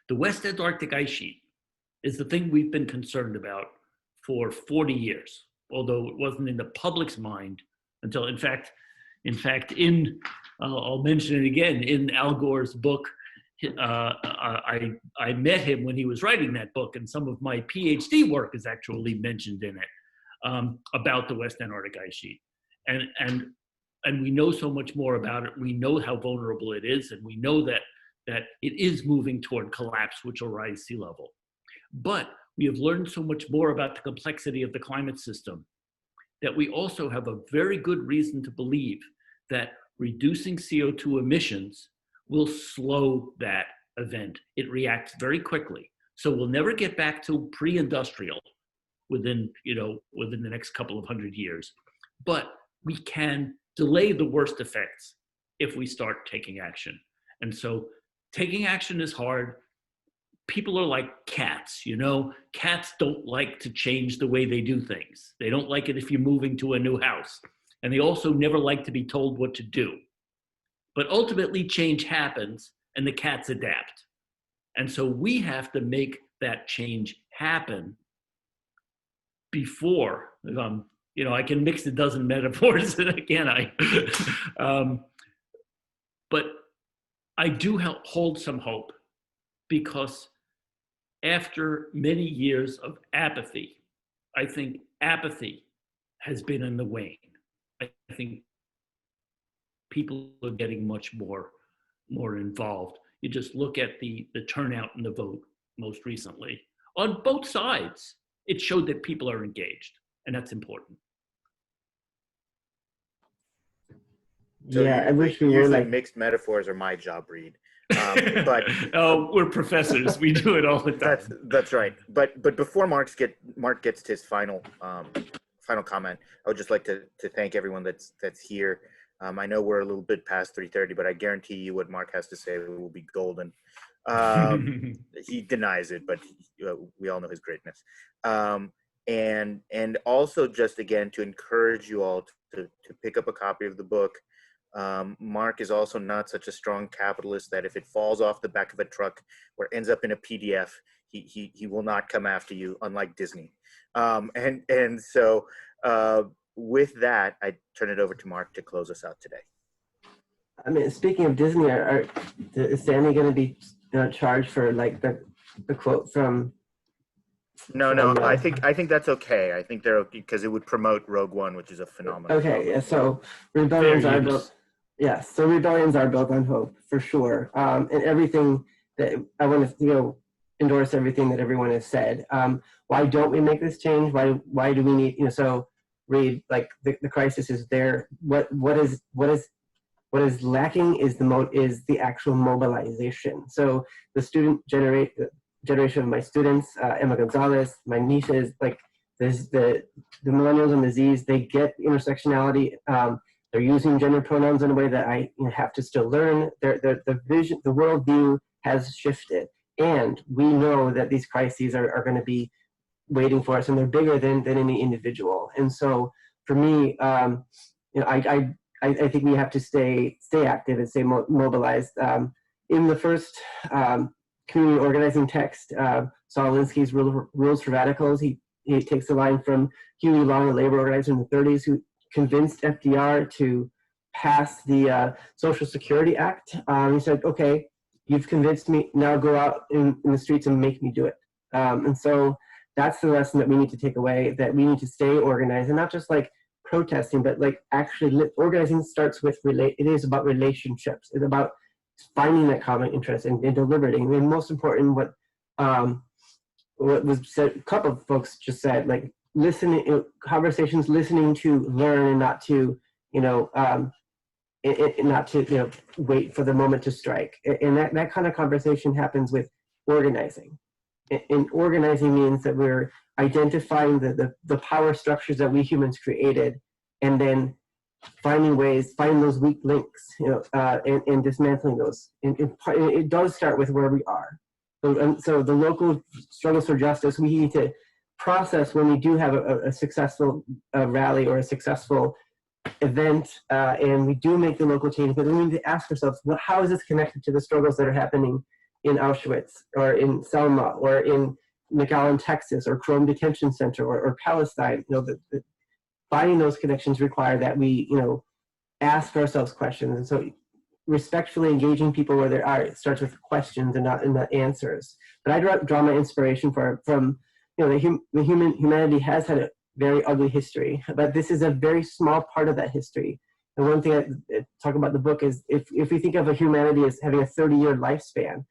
The West Antarctic ice sheet is the thing we've been concerned about for 40 years, although it wasn't in the public's mind until, in fact, I'll mention it again, in Al Gore's book, I met him when he was writing that book, and some of my PhD work is actually mentioned in it about the West Antarctic ice sheet. And we know so much more about it. We know how vulnerable it is, and we know that it is moving toward collapse, which will rise sea level. But we have learned so much more about the complexity of the climate system that we also have a very good reason to believe that reducing CO2 emissions will slow that event. It reacts very quickly. So we'll never get back to pre-industrial within the next couple of 100 years. But we can delay the worst effects if we start taking action. And so taking action is hard. People are like cats, Cats don't like to change the way they do things. They don't like it if you're moving to a new house. And they also never like to be told what to do. But ultimately change happens and the cats adapt. And so we have to make that change happen before, I can mix a dozen metaphors, can I? But I do hold some hope, because after many years of apathy, I think apathy has been in the wane. I think people are getting much more involved. You just look at the turnout in the vote most recently. On both sides, it showed that people are engaged, and that's important. So yeah, I wish we were usually like mixed metaphors are my job, Reed. But we're professors. We do it all the time. That's right. But before Mark gets to his final comment, I would just like to thank everyone that's here. I know we're a little bit past 3:30, but I guarantee you what Mark has to say will be golden. He denies it, but we all know his greatness. And also, just again, to encourage you all to pick up a copy of the book. Mark is also not such a strong capitalist that if it falls off the back of a truck or ends up in a PDF, he will not come after you, unlike Disney. And so with that, I turn it over to Mark to close us out today. I mean, speaking of Disney, is Sandy going to be charged for like the quote from? No. I think that's okay. I think they're okay because it would promote Rogue One, which is a phenomenal. Okay, yeah. So rebellions are built. Yeah, so rebellions are built on hope for sure. And everything that I want to endorse everything that everyone has said. Why don't we make this change? Why do we need So Reed, like the crisis is there. What is lacking is the actual mobilization. So the generation of my students, Emma Gonzalez, my nieces, like there's the millennials and the Z's, they get intersectionality. They're using gender pronouns in a way that I have to still learn. The vision, the worldview has shifted, and we know that these crises are going to be waiting for us, and they're bigger than any individual. And so, for me, I think we have to stay active and stay mobilized. In the first community organizing text, Saul Alinsky's Rules for Radicals, he takes a line from Huey Long, a labor organizer in the 30s, who convinced FDR to pass the Social Security Act. He said, okay, you've convinced me, now go out in the streets and make me do it. And so that's the lesson that we need to take away, that we need to stay organized, and not just like protesting, but like actually organizing starts with it is about relationships. It's about finding that common interest and deliberating. And most important, what was said, a couple of folks just said, like listening, conversations, listening to learn and not to, wait for the moment to strike. And that kind of conversation happens with organizing. And organizing means that we're identifying the power structures that we humans created, and then finding those weak links, and dismantling those. And it does start with where we are. So the local struggles for justice, we need to process when we do have a successful rally or a successful event, and we do make the local change, but then we need to ask ourselves, how is this connected to the struggles that are happening in Auschwitz or in Selma or in McAllen, Texas, or Chrome Detention Center, or Palestine? Finding those connections require that we, ask ourselves questions. And so respectfully engaging people where they are, it starts with questions and not in the answers. But I draw my inspiration from humanity has had a very ugly history, but this is a very small part of that history. And one thing I talk about in the book is if we think of a humanity as having a 30-year lifespan,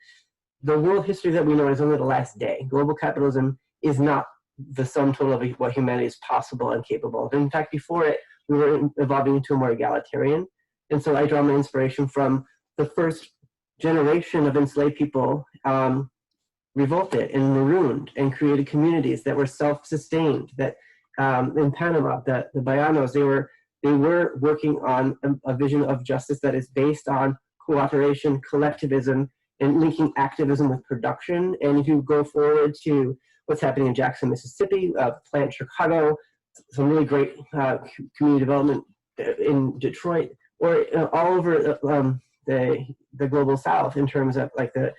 the world history that we know is only the last day. Global capitalism is not the sum total of what humanity is possible and capable of. In fact, before it, we were evolving into a more egalitarian. And so I draw my inspiration from the first generation of enslaved people revolted and marooned and created communities that were self-sustained. That in Panama, the Bayanos, they were working on a vision of justice that is based on cooperation, collectivism, and linking activism with production. And if you go forward to what's happening in Jackson, Mississippi, Plant Chicago, some really great community development in Detroit, or all over the global South in terms of like the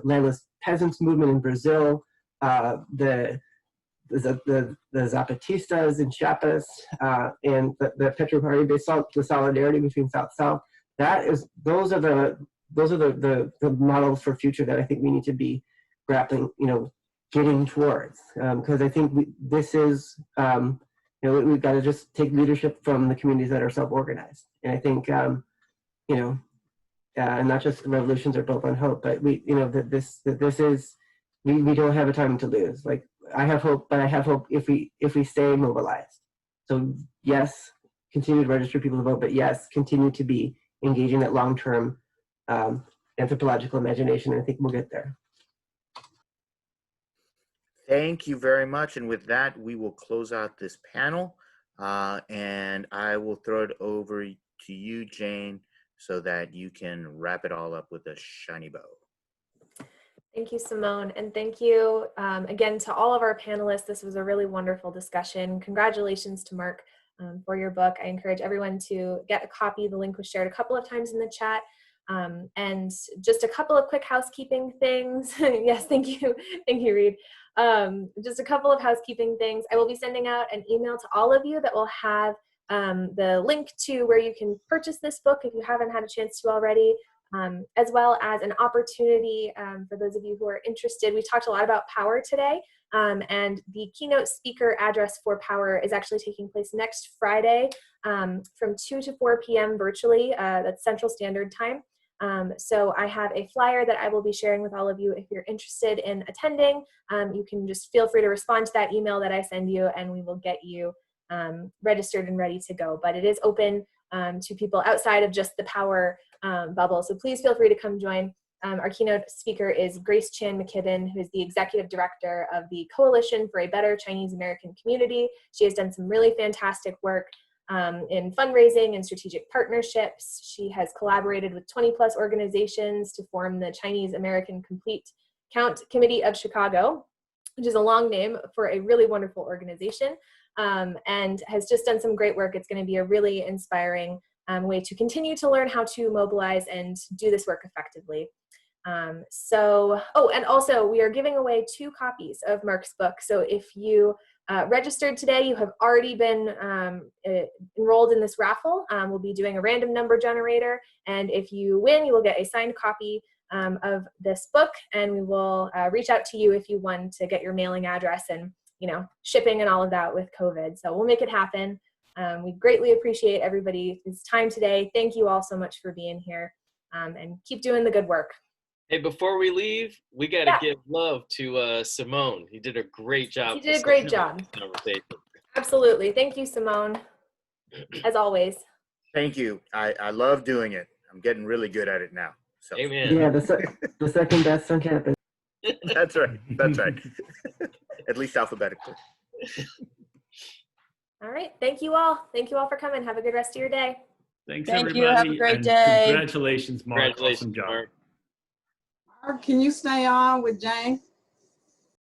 landless peasants movement in Brazil, the Zapatistas in Chiapas, and the Petro Caribe, the solidarity between South-South. Those are the models for future that I think we need to be grappling, getting towards, because I think this is, we've got to just take leadership from the communities that are self-organized. And I think, and not just revolutions are built on hope, but we don't have a time to lose. Like, I have hope, but I have hope if we stay mobilized. So yes, continue to register people to vote, but yes, continue to be engaging that long-term anthropological imagination. And I think we'll get there. Thank you very much. And with that, we will close out this panel. And I will throw it over to you, Jane, so that you can wrap it all up with a shiny bow. Thank you, Simone. And thank you again to all of our panelists. This was a really wonderful discussion. Congratulations to Mark for your book. I encourage everyone to get a copy. The link was shared a couple of times in the chat. And just a couple of quick housekeeping things. Yes, thank you. Thank you, Reed. Just a couple of housekeeping things. I will be sending out an email to all of you that will have the link to where you can purchase this book if you haven't had a chance to already, as well as an opportunity for those of you who are interested. We talked a lot about power today, and the keynote speaker address for power is actually taking place next Friday from 2 to 4 p.m. virtually. That's Central Standard Time. So I have a flyer that I will be sharing with all of you. If you're interested in attending, you can just feel free to respond to that email that I send you, and we will get you registered and ready to go. But it is open to people outside of just the power bubble. So please feel free to come join. Our keynote speaker is Grace Chan McKibben, who is the executive director of the Coalition for a Better Chinese American Community. She has done some really fantastic work in fundraising and strategic partnerships. She has collaborated with 20+ organizations to form the Chinese American Complete Count Committee of Chicago, which is a long name for a really wonderful organization, and has just done some great work. It's going to be a really inspiring way to continue to learn how to mobilize and do this work effectively. And also we are giving away 2 copies of Mark's book. So if you registered today, you have already been enrolled in this raffle. We'll be doing a random number generator, and if you win, you will get a signed copy of this book, and we will reach out to you if you want to get your mailing address and shipping and all of that with COVID. So we'll make it happen. We greatly appreciate everybody's time today. Thank you all so much for being here, and keep doing the good work. Hey, before we leave, we got to give love to Simone. He did a great job. He did a great job. Conversation. Absolutely. Thank you, Simone, as always. Thank you. I love doing it. I'm getting really good at it now. So. Amen. Yeah, the second best on campus. That's right. That's right. At least alphabetically. All right. Thank you all. Thank you all for coming. Have a good rest of your day. Thanks, Thank everybody. you. Have a great and day. Congratulations, Mark. Congratulations, Awesome job. Mark. Mark, can you stay on with Jane?